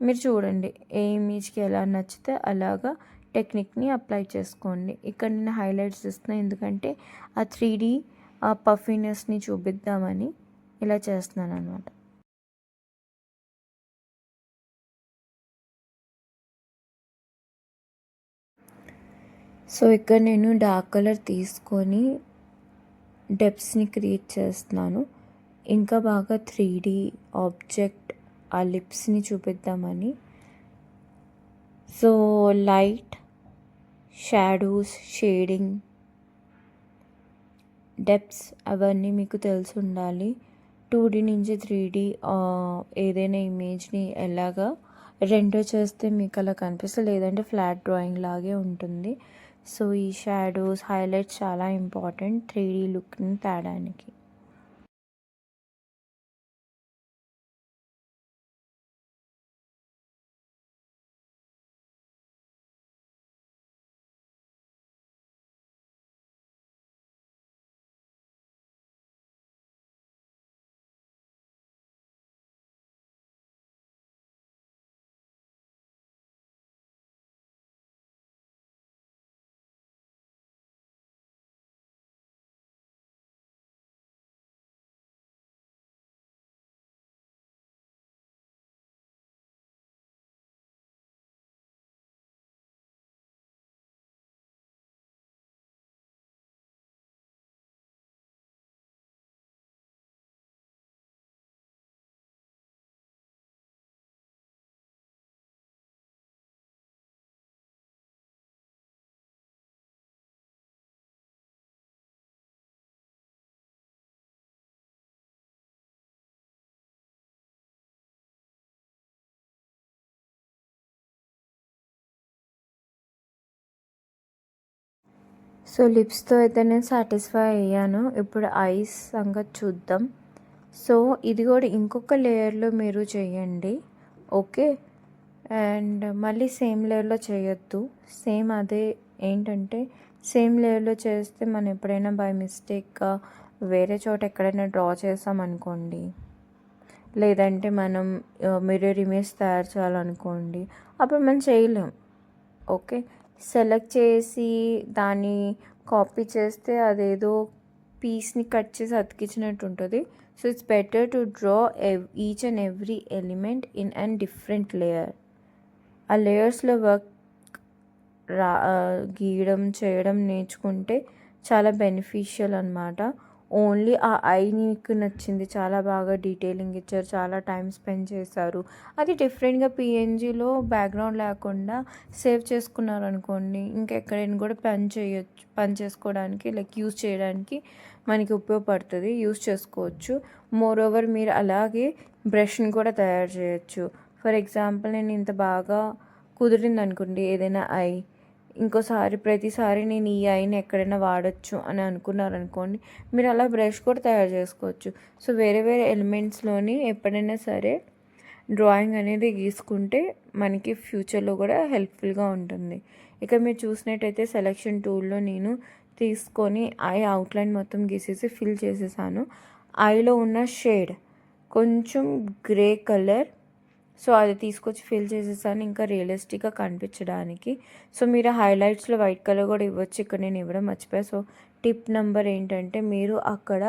మీరు చూడండి ఏ ఇమేజ్కి ఎలా నచ్చితే అలాగా టెక్నిక్ని అప్లై చేసుకోండి. ఇక్కడ నేను హైలైట్స్ ఇస్తున్నాను, ఎందుకంటే ఆ 3D ఆ పఫీనెస్ని చూపిద్దామని ఇలా చేస్తున్నాను అనమాట. సో ఇక్కడ నేను డార్క్ కలర్ తీసుకొని డెప్స్ని క్రియేట్ చేస్తున్నాను. ఇంకా బాగా 3D ఆబ్జెక్ట్ ఆ లిప్స్ని చూపిద్దామని. సో లైట్, షాడోస్, షేడింగ్, డెప్స్ అవన్నీ మీకు తెలిసి ఉండాలి. 2D నుంచి 3D ఏదైనా ఇమేజ్ని ఎలాగా రెండో చేస్తే మీకు అలా కనిపిస్తుంది, లేదంటే ఫ్లాట్ డ్రాయింగ్ లాగే ఉంటుంది. సో ఈ షాడోస్, హైలైట్స్ చాలా ఇంపార్టెంట్ 3D లుక్ని తేడానికి. సో లిప్స్తో అయితే నేను సాటిస్ఫై అయ్యాను. ఇప్పుడు ఐస్ సంగతి చూద్దాం. సో ఇది కూడా ఇంకొక లేయర్లో మీరు చేయండి, ఓకే. అండ్ మళ్ళీ సేమ్ లేయర్లో చేయొద్దు. సేమ్ అదే ఏంటంటే సేమ్ లేయర్లో చేస్తే మనం ఎప్పుడైనా బై మిస్టేక్గా వేరే చోట ఎక్కడైనా డ్రా చేసామనుకోండి, లేదంటే మనం మిర్రర్ ఇమేజ్ తయారు చేయాలనుకోండి, అప్పుడు మనం చేయలేం, ఓకే. సెలెక్ట్ చేసి దాన్ని కాపీ చేస్తే అదేదో పీస్ని కట్ చేసి అతికించినట్టు ఉంటుంది. So it's better to draw each and every element in and different layer. ఆ లేయర్స్లో వర్క్ గీయడం చేయడం నేర్చుకుంటే చాలా బెనిఫిషియల్ అనమాట. ఓన్లీ ఆ ఐ నీకు నచ్చింది, చాలా బాగా డీటెయిలింగ్ ఇచ్చారు, చాలా టైం స్పెండ్ చేశారు, అది డిఫరెంట్గా పిఎన్జిలో బ్యాక్గ్రౌండ్ లేకుండా సేవ్ చేసుకున్నారు అనుకోండి, ఇంకెక్కడైనా కూడా పని చేసుకోవడానికి లైక్ యూజ్ చేయడానికి మనకి ఉపయోగపడుతుంది, యూజ్ చేసుకోవచ్చు. మోర్ ఓవర్ మీరు అలాగే బ్రష్ని కూడా తయారు చేయొచ్చు. ఫర్ ఎగ్జాంపుల్ నేను ఇంత బాగా కుదిరింది అనుకోండి ఏదైనా ఐ, ఇంకోసారి ప్రతిసారి నేను ఈ ఐని ఎక్కడైనా వాడచ్చు అని అనుకున్నారనుకోండి, మీరు అలా బ్రష్ కూడా తయారు చేసుకోవచ్చు. సో వేరే వేరే ఎలిమెంట్స్లోని ఎప్పుడైనా సరే డ్రాయింగ్ అనేది గీసుకుంటే మనకి ఫ్యూచర్లో కూడా హెల్ప్ఫుల్గా ఉంటుంది. ఇక మీరు చూసినట్టయితే సెలెక్షన్ టూల్లో నేను తీసుకొని ఐ అవుట్లైన్ మొత్తం గీసేసి ఫిల్ చేసేసాను. ఐలో ఉన్న షేడ్ కొంచెం గ్రే కలర్, సో అది తీసుకొచ్చి ఫిల్ చేసేసాను ఇంకా రియలిస్టిక్గా కనిపించడానికి. సో మీరు హైలైట్స్లో వైట్ కలర్ కూడా ఇవ్వచ్చు, ఇక్కడ నేను ఇవ్వడం మర్చిపోయా. సో టిప్ నెంబర్ ఏంటంటే మీరు అక్కడ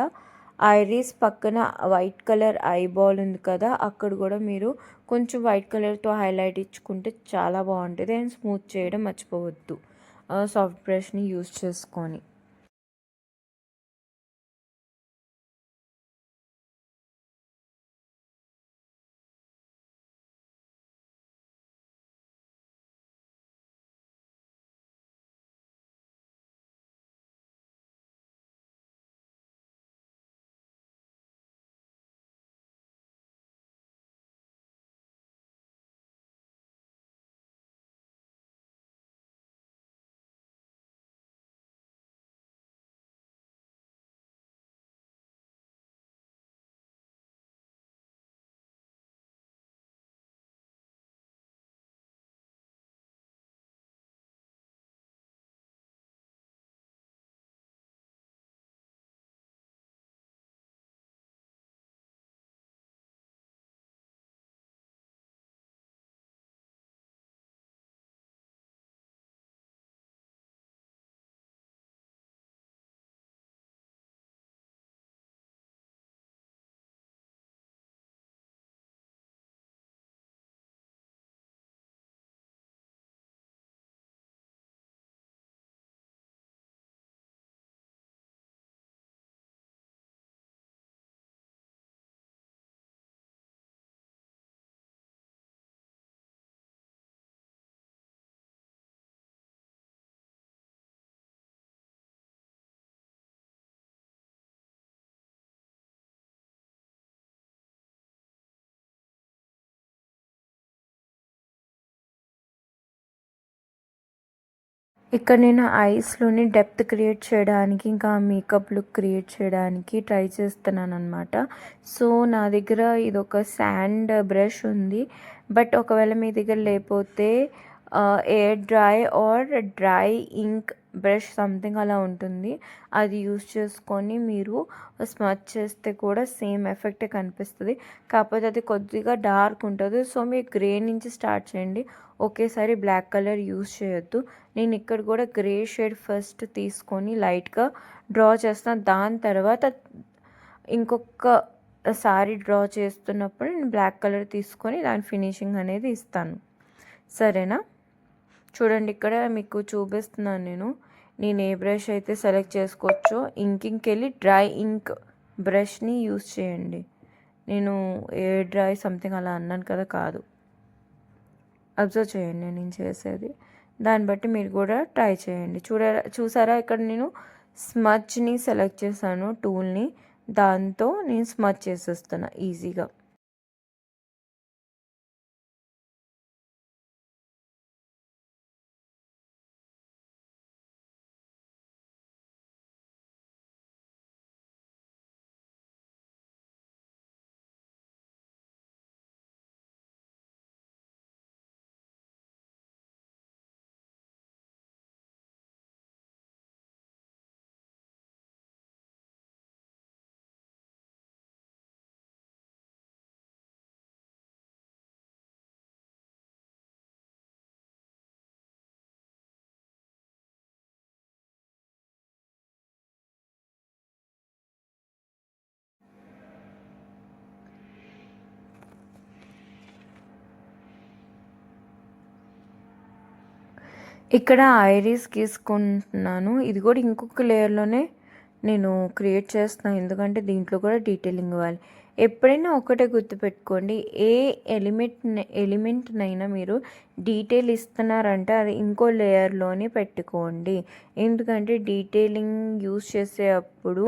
ఐరిస్ పక్కన వైట్ కలర్ ఐబాల్ ఉంది కదా, అక్కడ కూడా మీరు కొంచెం వైట్ కలర్తో హైలైట్ ఇచ్చుకుంటే చాలా బాగుంటుంది. అండ్ స్మూత్ చేయడం మర్చిపోవద్దు సాఫ్ట్ బ్రష్ని యూజ్ చేసుకొని. ఇక్కడ నేను ఐస్‌లోని డెప్త్ క్రియేట్ చేయడానికి, ఇంకా మేకప్ లుక్ క్రియేట్ చేయడానికి ట్రై చేస్తున్నాననమాట. సో, నా దగ్గర ఇదొక శాండ్ బ్రష్ ఉంది. బట్ ఒకవేళ మీ దగ్గర లేకపోతే air dry or dry ink brush something అలా ఉంటుంది. అది యూస్ చేసుకొని మీరు స్మచ్ చేస్తే కూడా సేమ్ ఎఫెక్టే కనిపిస్తుంది. కాకపోతే అది కొద్దిగా డార్క్ ఉంటుంది. సో, మీరు గ్రే నుంచి స్టార్ట్ చేయండి. ఒకేసారి బ్లాక్ కలర్ యూస్ చేయొద్దు. నేను ఇక్కడ కూడా గ్రే షేడ్ ఫస్ట్ తీసుకొని లైట్గా డ్రా చేస్తాను. దాని తర్వాత ఇంకొకసారి డ్రా చేస్తున్నప్పుడు నేను బ్లాక్ కలర్ తీసుకొని దాని ఫినిషింగ్ అనేది ఇస్తాను. సరేనా? చూడండి, ఇక్కడ మీకు చూపిస్తున్నాను నేను ఏ బ్రష్ అయితే సెలెక్ట్ చేసుకోవచ్చో. ఇంకింగ్కి వెళ్ళి డ్రై ఇంక్ బ్రష్ని యూస్ చేయండి. నేను ఏ డ్రై సంథింగ్ అలా అన్నాను కదా, కాదు. అబ్జర్వ్ చేయండి నేను చేసేది. దాన్ని బట్టి మీరు కూడా ట్రై చేయండి. చూసారా, ఇక్కడ నేను స్మచ్ని సెలెక్ట్ చేశాను, టూల్ని. దాంతో నేను స్మచ్ చేసేస్తున్నా ఈజీగా. ఇక్కడ ఐరిస్ గీసుకుంటున్నాను. ఇది కూడా ఇంకొక లేయర్లోనే నేను క్రియేట్ చేస్తున్నాను, ఎందుకంటే దీంట్లో కూడా డీటెయిలింగ్ ఇవ్వాలి. ఎప్పుడైనా ఒకటే గుర్తుపెట్టుకోండి, ఏ ఎలిమెంట్నైనా మీరు డీటెయిల్ ఇస్తున్నారంటే అది ఇంకో లేయర్లోనే పెట్టుకోండి. ఎందుకంటే డీటెయిలింగ్ యూస్ చేసేటప్పుడు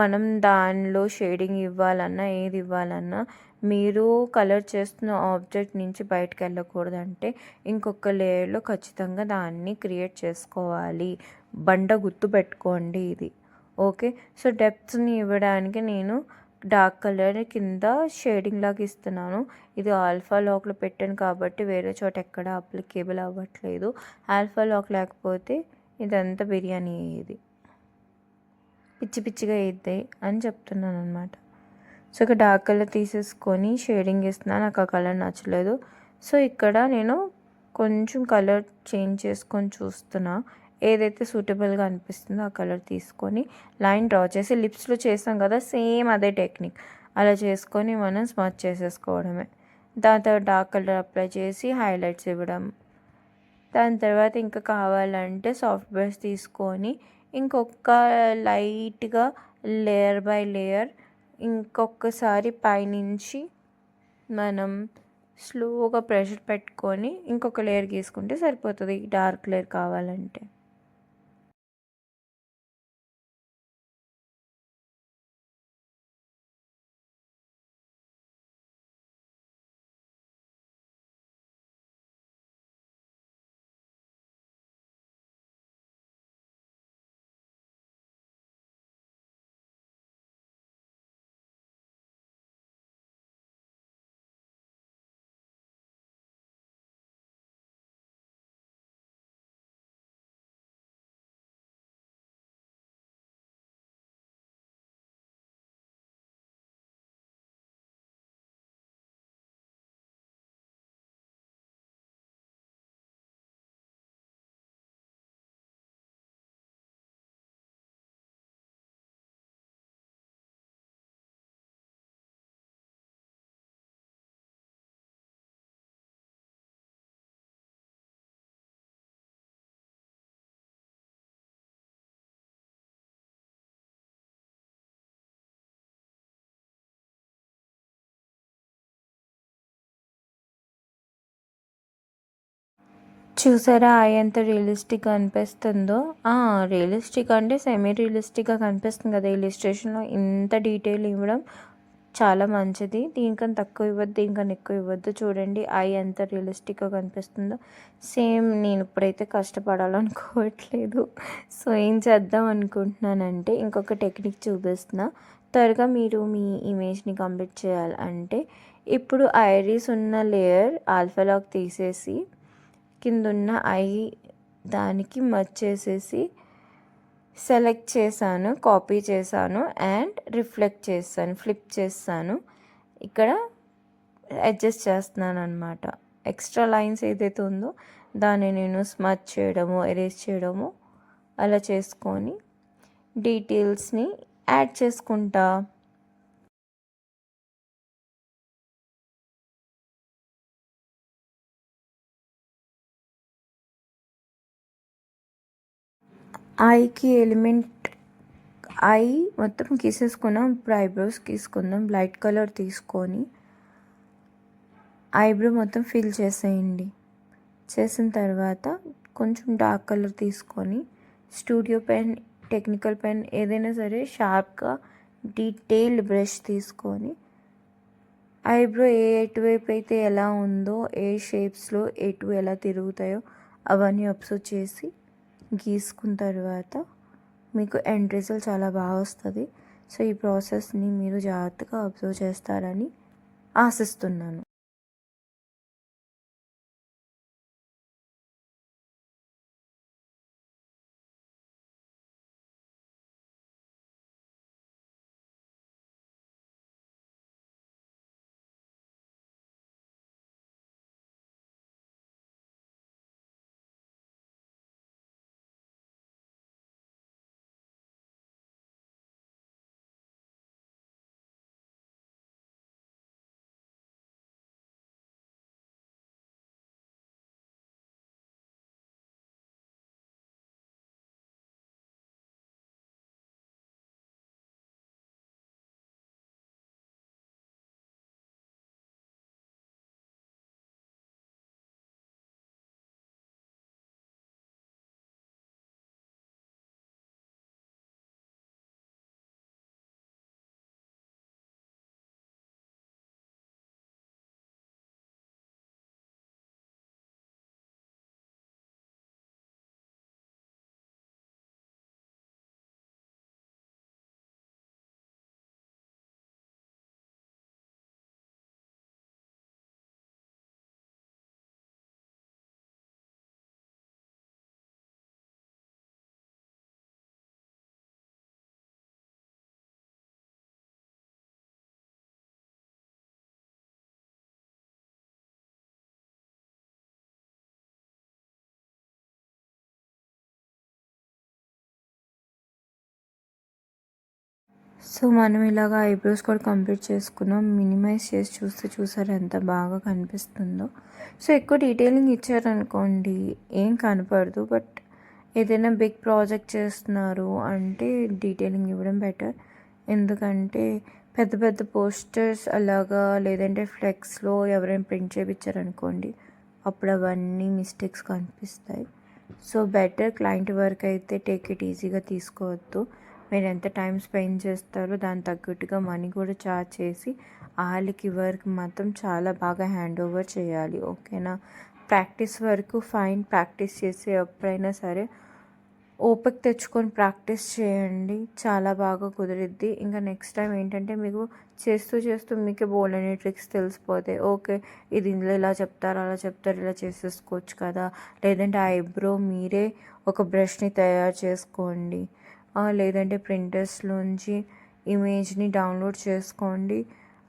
మనం దానిలో షేడింగ్ ఇవ్వాలన్నా, ఏది ఇవ్వాలన్నా మీరు కలర్ చేస్తున్న ఆబ్జెక్ట్ నుంచి బయటకు వెళ్ళకూడదంటే ఇంకొక లేయర్లో ఖచ్చితంగా దాన్ని క్రియేట్ చేసుకోవాలి. బండ గుర్తు పెట్టుకోండి ఇది. ఓకే, సో డెప్త్ని ఇవ్వడానికి నేను డార్క్ కలర్ కింద షేడింగ్ లాగా ఇస్తున్నాను. ఇది ఆల్ఫా లాక్లో పెట్టాను కాబట్టి వేరే చోట ఎక్కడ అప్లికేబుల్ అవ్వట్లేదు. ఆల్ఫా లాక్ లేకపోతే ఇదంతా బిర్యానీ అయ్యేది, పిచ్చి పిచ్చిగా అయ్యిద్ది అని చెప్తున్నాను అనమాట. సో ఇక్కడ డార్క్ కలర్ తీసేసుకొని షేడింగ్ ఇస్తున్నాను. నాకు ఆ కలర్ నచ్చలేదు. సో ఇక్కడ నేను కొంచెం కలర్ చేంజ్ చేసుకొని చూస్తున్నా, ఏదైతే సూటబుల్గా అనిపిస్తుందో ఆ కలర్ తీసుకొని లైన్ డ్రా చేసి, లిప్స్లో చేసాం కదా సేమ్ అదే టెక్నిక్, అలా చేసుకొని మనం స్మచ్ చేసేసుకోవడమే. దాని తర్వాత డార్క్ కలర్ అప్లై చేసి హైలైట్స్ ఇవ్వడం. దాని తర్వాత ఇంకా కావాలంటే సాఫ్ట్ బ్రష్ తీసుకొని ఇంకొక లైట్గా లేయర్ బై లేయర్ ఇంకొకసారి పైనుంచి మనం స్లోగా ప్రెషర్ పెట్టుకొని ఇంకొక లేయర్ గీసుకుంటే సరిపోతుంది డార్క్ లేయర్ కావాలంటే. చూసారా ఎంత రియలిస్టిక్గా అనిపిస్తుందో. రియలిస్టిక్ అంటే సెమీ రియలిస్టిక్గా కనిపిస్తుంది కదా ఇలిస్ట్రేషన్లో. ఇంత డీటెయిల్ ఇవ్వడం చాలా మంచిది. దీనికన్నా తక్కువ ఇవ్వద్దు, దీనికన్నా ఎక్కువ ఇవ్వద్దు. చూడండి ఐ ఎంత రియలిస్టిక్గా కనిపిస్తుందో. సేమ్ నేను ఇప్పుడైతే కష్టపడాలనుకోవట్లేదు. సో ఏం చేద్దాం అనుకుంటున్నానంటే ఇంకొక టెక్నిక్ చూపిస్తున్నా. త్వరగా మీరు మీ ఇమేజ్ని కంప్లీట్ చేయాలంటే ఇప్పుడు ఐరిస్ ఉన్న లేయర్ ఆల్ఫా లాక్ తీసేసి కిందున్న ఐ దానికి మర్జ్ చేసేసి సెలెక్ట్ చేశాను, కాపీ చేశాను అండ్ రిఫ్లెక్ట్ చేస్తాను, ఫ్లిప్ చేస్తాను. ఇక్కడ అడ్జస్ట్ చేస్తున్నాను అనమాట. ఎక్స్ట్రా లైన్స్ ఏదైతే ఉందో దాన్ని నేను స్మచ్ చేయడము, ఎరేజ్ చేయడము అలా చేసుకొని డీటెయిల్స్ని యాడ్ చేసుకుంటా. ఐకి ఎలిమెంట్ ఐ మొత్తం గీసేసుకున్నాం. ఇప్పుడు ఐబ్రోస్ గీసుకుందాం. లైట్ కలర్ తీసుకొని ఐబ్రో మొత్తం ఫిల్ చేసేయండి. చేసిన తర్వాత కొంచెం డార్క్ కలర్ తీసుకొని స్టూడియో పెన్, టెక్నికల్ పెన్ ఏదైనా సరే షార్ప్గా డీటెయిల్డ్ బ్రష్ తీసుకొని ఐబ్రో ఎటువైపు అయితే ఎలా ఉందో, ఏ షేప్స్లో ఎటు ఎలా తిరుగుతాయో అవన్నీ అబ్జర్వ్ చేసి గీసుకున్న తర్వాత మీకు ఎండ్ రిజల్ట్ చాలా బాగా వస్తుంది. సో ఈ ప్రాసెస్ని మీరు జాగ్రత్తగా అబ్జర్వ్ చేస్తారని ఆశిస్తున్నాను. సో మనం ఇలాగ ఐబ్రోస్ కూడా కంప్లీట్ చేసుకున్నాం. మినిమైజ్ చేసి చూసారు ఎంత బాగా కనిపిస్తుందో. సో ఎక్కువ డీటెయిలింగ్ ఇచ్చారనుకోండి ఏం కనపడదు. బట్ ఏదైనా బిగ్ ప్రాజెక్ట్ చేస్తున్నారు అంటే డీటెయిలింగ్ ఇవ్వడం బెటర్. ఎందుకంటే పెద్ద పెద్ద పోస్టర్స్ అలాగా లేదంటే ఫ్లెక్స్లో ఎవరైనా ప్రింట్ చేయించారనుకోండి అప్పుడు అవన్నీ మిస్టేక్స్ కనిపిస్తాయి. సో బెటర్ క్లయింట్ వర్క్ అయితే టేక్ ఇట్ ఈజీగా తీసుకోవద్దు. మీరు ఎంత టైం స్పెండ్ చేస్తారో దానికి తగ్గట్టుగా మనీ కూడా ఛార్జ్ చేసి వాళ్ళకి వర్క్ మాత్రం చాలా బాగా హ్యాండ్ ఓవర్ చేయాలి. ఓకేనా? ప్రాక్టీస్ వరకు ఫైన్. ప్రాక్టీస్ చేసి ఎప్పుడైనా సరే ఓపిక తెచ్చుకొని ప్రాక్టీస్ చేయండి, చాలా బాగా కుదిరిద్ది. ఇంకా నెక్స్ట్ టైం ఏంటంటే మీకు చేస్తూ మీకే బోల్డని ట్రిక్స్ తెలిసిపోతాయి. ఓకే ఇది ఇందులో ఇలా చెప్తారు, అలా చెప్తారు, ఇలా చేసేసుకోవచ్చు కదా. లేదంటే ఐబ్రో మీరే ఒక బ్రష్ని తయారు చేసుకోండి, లేదంటే ప్రింటర్స్లోంచి ఇమేజ్ని డౌన్లోడ్ చేసుకోండి.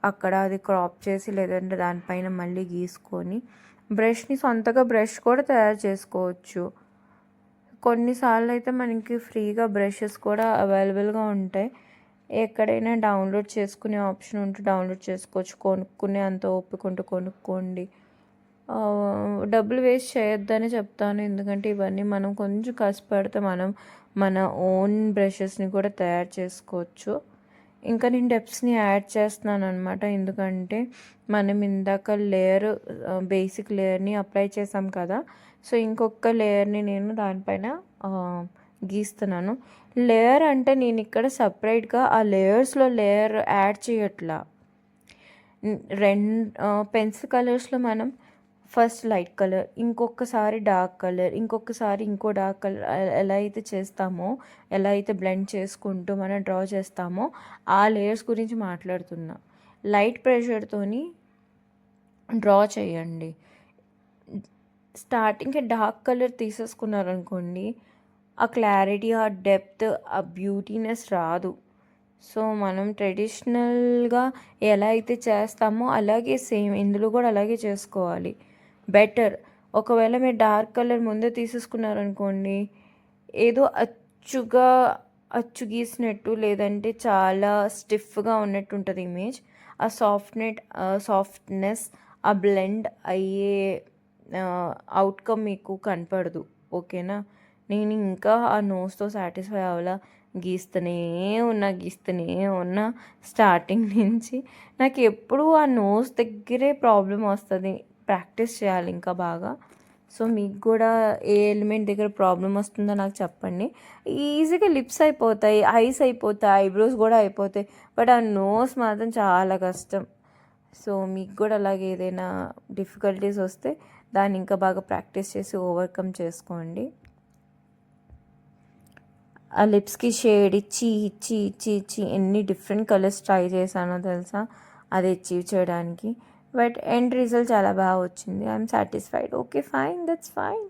అక్కడ అది క్రాప్ చేసి లేదంటే దానిపైన మళ్ళీ గీసుకొని బ్రష్ని సొంతగా బ్రష్ కూడా తయారు చేసుకోవచ్చు. కొన్నిసార్లు అయితే మనకి ఫ్రీగా బ్రషెస్ కూడా అవైలబుల్గా ఉంటాయి. ఎక్కడైనా డౌన్లోడ్ చేసుకునే ఆప్షన్ ఉంటే డౌన్లోడ్ చేసుకోవచ్చు. కొనుక్కునే అంత ఓపిక ఉంటే కొనుక్కోండి. డబ్బులు వేస్ట్ చేయొద్దని చెప్తాను. ఎందుకంటే ఇవన్నీ మనం కొంచెం కష్టపడితే మనం మన ఓన్ బ్రషెస్ని కూడా తయారు చేసుకోవచ్చు. ఇంకా నేను డెప్స్ని యాడ్ చేస్తున్నాను అనమాట. ఎందుకంటే మనం ఇందాక లేయర్ బేసిక్ లేయర్ని అప్లై చేసాం కదా. సో ఇంకొక లేయర్ని నేను దానిపైన గీస్తున్నాను. లేయర్ అంటే నేను ఇక్కడ సపరేట్గా ఆ లేయర్స్లో లేయర్ యాడ్ చేయట్లా. పెన్సిల్ కలర్స్లో మనం ఫస్ట్ లైట్ కలర్, ఇంకొకసారి డార్క్ కలర్, ఇంకొకసారి ఇంకో డార్క్ కలర్, ఎలా అయితే చేస్తామో, ఎలా అయితే బ్లెండ్ చేసుకుంటూ మనం డ్రా చేస్తామో ఆ లేయర్స్ గురించి మాట్లాడుతున్నా. లైట్ ప్రెషర్తోని డ్రా చేయండి. స్టార్టింగ్కి డార్క్ కలర్ తీసేసుకున్నారనుకోండి, ఆ క్లారిటీ, ఆ డెప్త్, ఆ బ్యూటీనెస్ రాదు. సో మనం ట్రెడిషనల్గా ఎలా అయితే చేస్తామో అలాగే సేమ్ ఇందులో కూడా అలాగే చేసుకోవాలి బెటర్. ఒకవేళ మీరు డార్క్ కలర్ ముందే తీసేసుకున్నారనుకోండి, ఏదో అచ్చు గీసినట్టు, లేదంటే చాలా స్టిఫ్గా ఉన్నట్టు ఉంటుంది ఇమేజ్. ఆ సాఫ్ట్నెస్, ఆ బ్లెండ్ అయ్యే అవుట్కమ్ మీకు కనపడదు. ఓకేనా? నేను ఇంకా ఆ నోస్తో సాటిస్ఫై అవ్వాలా, గీస్తూనే ఉన్నా స్టార్టింగ్ నుంచి. నాకు ఎప్పుడూ ఆ నోస్ దగ్గరే ప్రాబ్లం వస్తుంది. ప్రాక్టీస్ చేయాలి ఇంకా బాగా. సో మీకు కూడా ఏ ఎలిమెంట్ దగ్గర ప్రాబ్లం వస్తుందో నాకు చెప్పండి. ఈజీగా లిప్స్ అయిపోతాయి, ఐస్ అయిపోతాయి, ఐబ్రోస్ కూడా అయిపోతాయి, బట్ ఆ నోస్ మాత్రం చాలా కష్టం. సో మీకు కూడా అలాగే ఏదైనా డిఫికల్టీస్ వస్తే దాన్ని ఇంకా బాగా ప్రాక్టీస్ చేసి ఓవర్కమ్ చేసుకోండి. ఆ లిప్స్కి షేడ్ ఇచ్చి ఎన్ని డిఫరెంట్ కలర్స్ ట్రై చేశానో తెలుసా అది అచీవ్ చేయడానికి. బట్ ఎండ్ రిజల్ట్ చాలా బాగా వచ్చింది. I'm satisfied. Okay, fine, that's fine.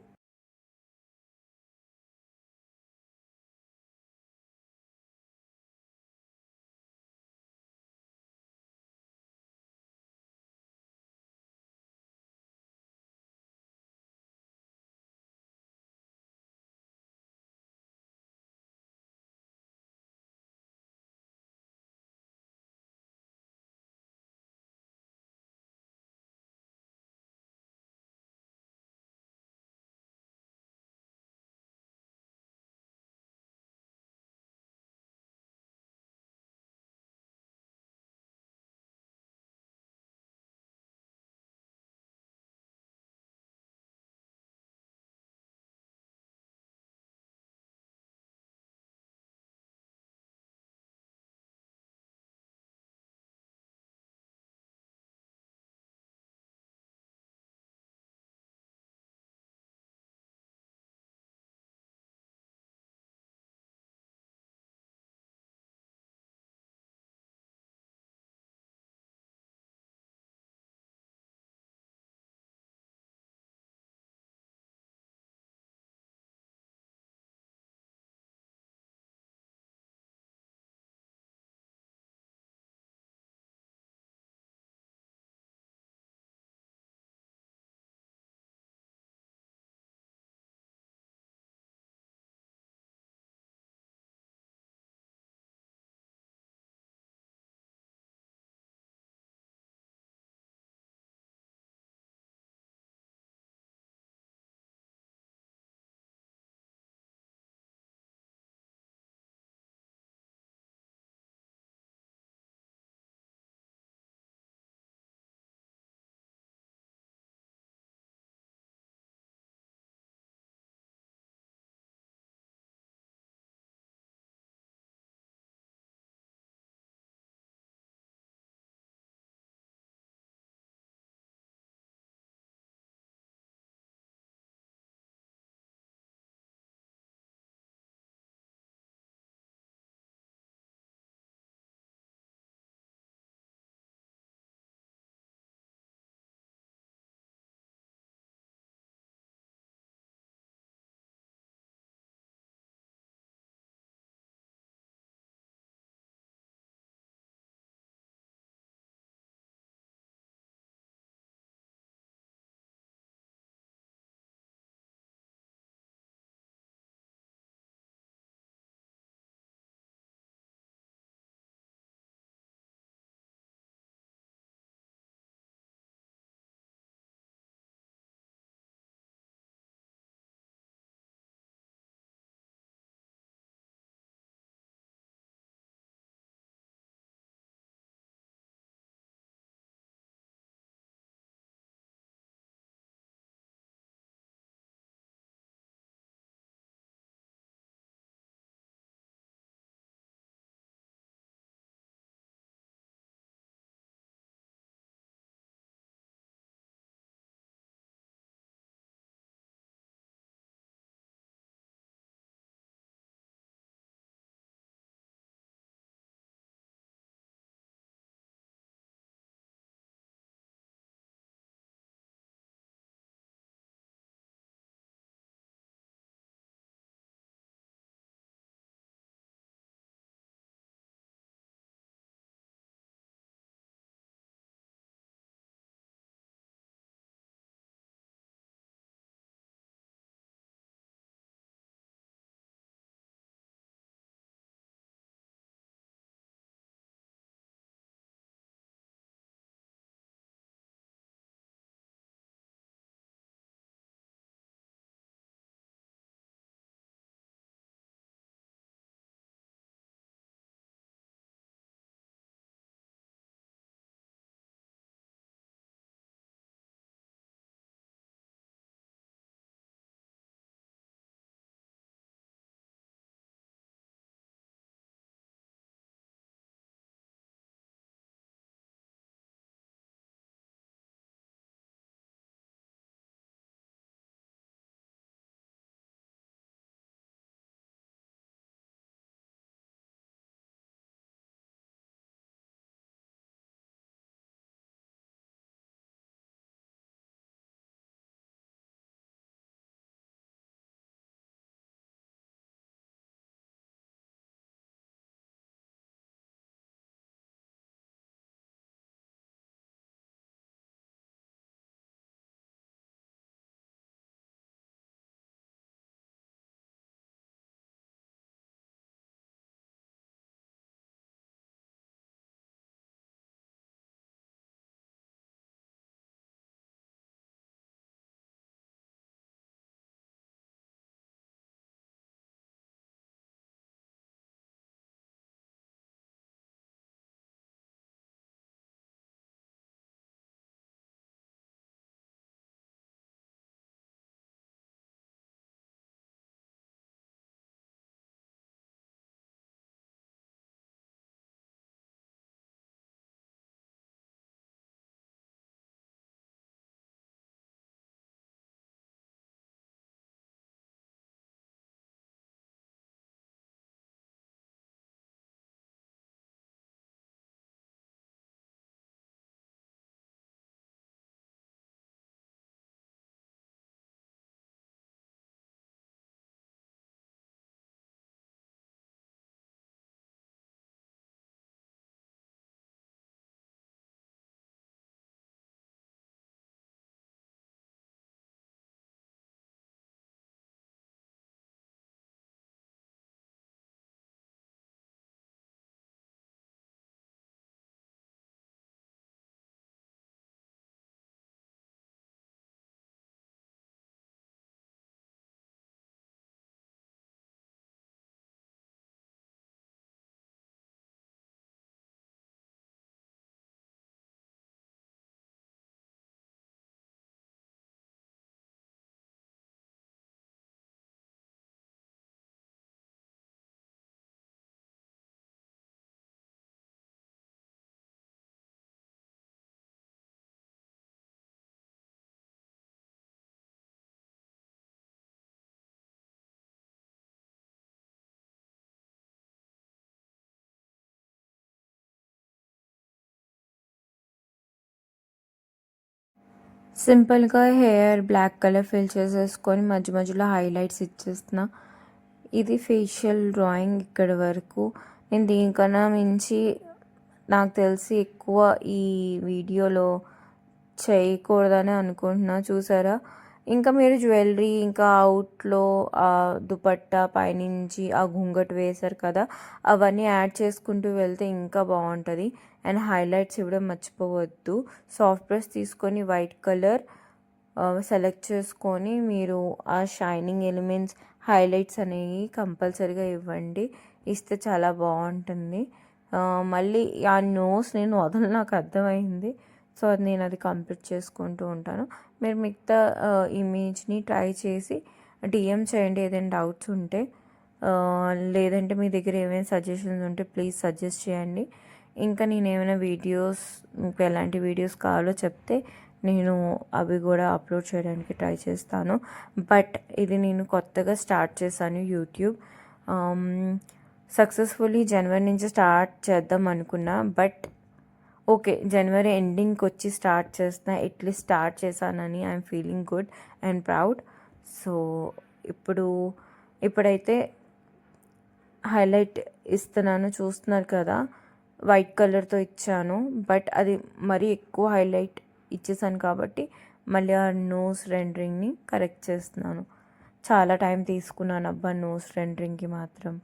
సింపుల్గా హెయిర్ బ్లాక్ కలర్ ఫిల్ చేసేసుకొని మధ్య మధ్యలో హైలైట్స్ ఇచ్చేస్తున్నా. ఇది ఫేషియల్ డ్రాయింగ్ ఇక్కడి వరకు. నేను దీనికన్నా మించి నాకు తెలిసి ఎక్కువ ఈ వీడియోలో చేయకూడదని అనుకుంటున్నా. చూసారా, ఇంకా మీరు జ్యువెలరీ ఇంకా అవుట్లో దుపట్టా పైనుంచి ఆ ఘూంఘట్ వేశారు కదా, అవన్నీ యాడ్ చేసుకుంటూ వెళ్తే ఇంకా బాగుంటుంది. అండ్ హైలైట్స్ ఇవ్వడం మర్చిపోవద్దు. సాఫ్ట్ బ్రష్ తీసుకొని వైట్ కలర్ సెలెక్ట్ చేసుకొని మీరు ఆ షైనింగ్ ఎలిమెంట్స్ హైలైట్స్ అనేవి కంపల్సరీగా ఇవ్వండి. ఇస్తే చాలా బాగుంటుంది. మళ్ళీ ఆ నోస్ నేను వదలు, నాకు అర్థమైంది. సో అది నేను అది కంప్లీట్ చేసుకుంటూ ఉంటాను. మీరు మిగతా ఇమేజ్ని ట్రై చేసి డిఎం చేయండి ఏదైనా డౌట్స్ ఉంటే. లేదంటే మీ దగ్గర ఏమైనా సజెషన్స్ ఉంటే ప్లీజ్ సజెస్ట్ చేయండి. ఇంకా నేను ఏమైనా వీడియోస్, మీకు ఎలాంటి వీడియోస్ కావాలో చెప్తే నేను అవి కూడా అప్లోడ్ చేయడానికి ట్రై చేస్తాను. బట్ ఇది నేను కొత్తగా స్టార్ట్ చేశాను యూట్యూబ్. సక్సెస్ఫుల్లీ జనవరి నుంచి స్టార్ట్ చేద్దాం అనుకున్నా. బట్ ఓకే, జనవరి ఎండింగ్కి వచ్చి స్టార్ట్ చేస్తున్నా. ఎట్లీస్ట్ స్టార్ట్ చేశానని I'm feeling good and proud. So ఇప్పుడైతే హైలైట్ ఇస్తున్నాను, చూస్తున్నారు కదా. వైట్ కలర్తో ఇచ్చాను, బట్ అది మరీ ఎక్కువ హైలైట్ ఇచ్చేసాను కాబట్టి మళ్ళీ ఆ నోస్ రెండరింగ్ని కరెక్ట్ చేస్తున్నాను. చాలా టైం తీసుకున్నాను అబ్బా నోస్ రెండరింగ్కి మాత్రం.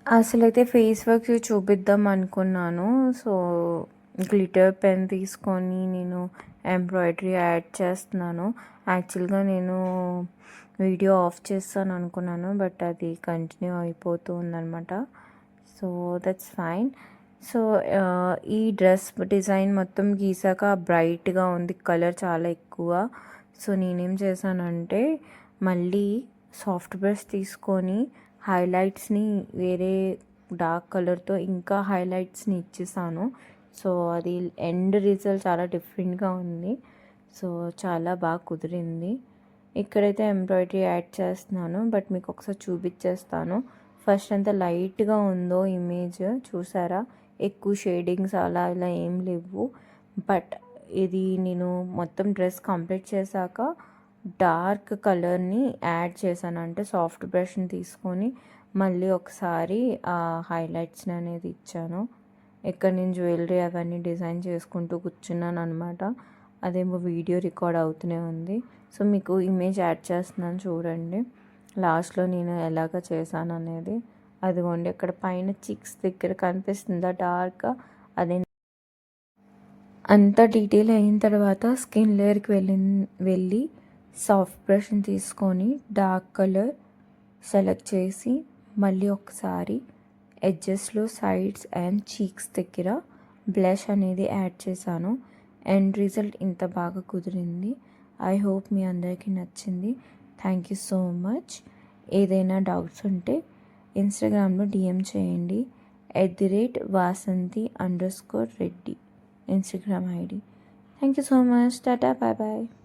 అసలైతే ఫేస్ వర్క్ చూపిద్దాం అనుకున్నాను. సో, గ్లిటర్ పెన్ తీసుకొని నేను ఎంబ్రాయిడరీ యాడ్ చేస్తున్నాను. యాక్చువల్‌గా నేను వీడియో ఆఫ్ చేస్తాను అనుకున్నాను. బట్ అది కంటిన్యూ అయిపోతూ ఉందనమాట. So, that's fine. సో, ఈ డ్రెస్ డిజైన్ మొత్తం గీసాక బ్రైట్‌గా ఉంది. కలర్ చాలా ఎక్కువ. సో, నేనేం చేశానంటే మళ్ళీ సాఫ్ట్ బ్రష్ తీసుకొని హైలైట్స్ని వేరే డార్క్ కలర్తో ఇంకా హైలైట్స్ని ఇచ్చేసాను. సో అది ఎండ్ రిజల్ట్ చాలా డిఫరెంట్గా ఉంది. సో చాలా బాగా కుదిరింది. ఇక్కడైతే ఎంబ్రాయిడరీ యాడ్ చేస్తున్నాను, బట్ మీకు ఒకసారి చూపించేస్తాను. ఫస్ట్ ఎంత లైట్గా ఉందో ఇమేజ్ చూసారా, ఎక్కువ షేడింగ్స్ అలా ఇలా ఏం లేవు. బట్ ఇది నేను మొత్తం డ్రెస్ కంప్లీట్ చేశాక డార్క్ కలర్ని యాడ్ చేశాను. అంటే సాఫ్ట్ బ్రష్ని తీసుకొని మళ్ళీ ఒకసారి ఆ హైలైట్స్ని అనేది ఇచ్చాను. ఇక్కడ నేను జ్యువెలరీ అవన్నీ డిజైన్ చేసుకుంటూ కూర్చున్నాను అనమాట. అదేమో వీడియో రికార్డ్ అవుతూనే ఉంది. సో మీకు ఇమేజ్ యాడ్ చేస్తున్నాను చూడండి, లాస్ట్లో నేను ఎలాగ చేశాను అనేది. అదిగోండి అక్కడ పైన చిక్స్ దగ్గర కనిపిస్తుందా డార్క్, అదే. అంత డీటెయిల్ అయిన తర్వాత స్కిన్ లేయర్కి వెళ్ళి సాఫ్ట్ బ్రష్ని తీసుకొని డార్క్ కలర్ సెలెక్ట్ చేసి మళ్ళీ ఒకసారి ఎడ్జెస్లో సైడ్స్ అండ్ చీక్స్ దగ్గర బ్లష్ అనేది యాడ్ చేశాను. ఎండ్ రిజల్ట్ ఇంత బాగా కుదిరింది. ఐ హోప్ మీ అందరికీ నచ్చింది. Thank you so much. ఏదైనా డౌట్స్ ఉంటే ఇన్స్టాగ్రామ్లో డిఎం చేయండి. @vasanti_reddy Instagram ID. Thank you so much. Tata, bye bye.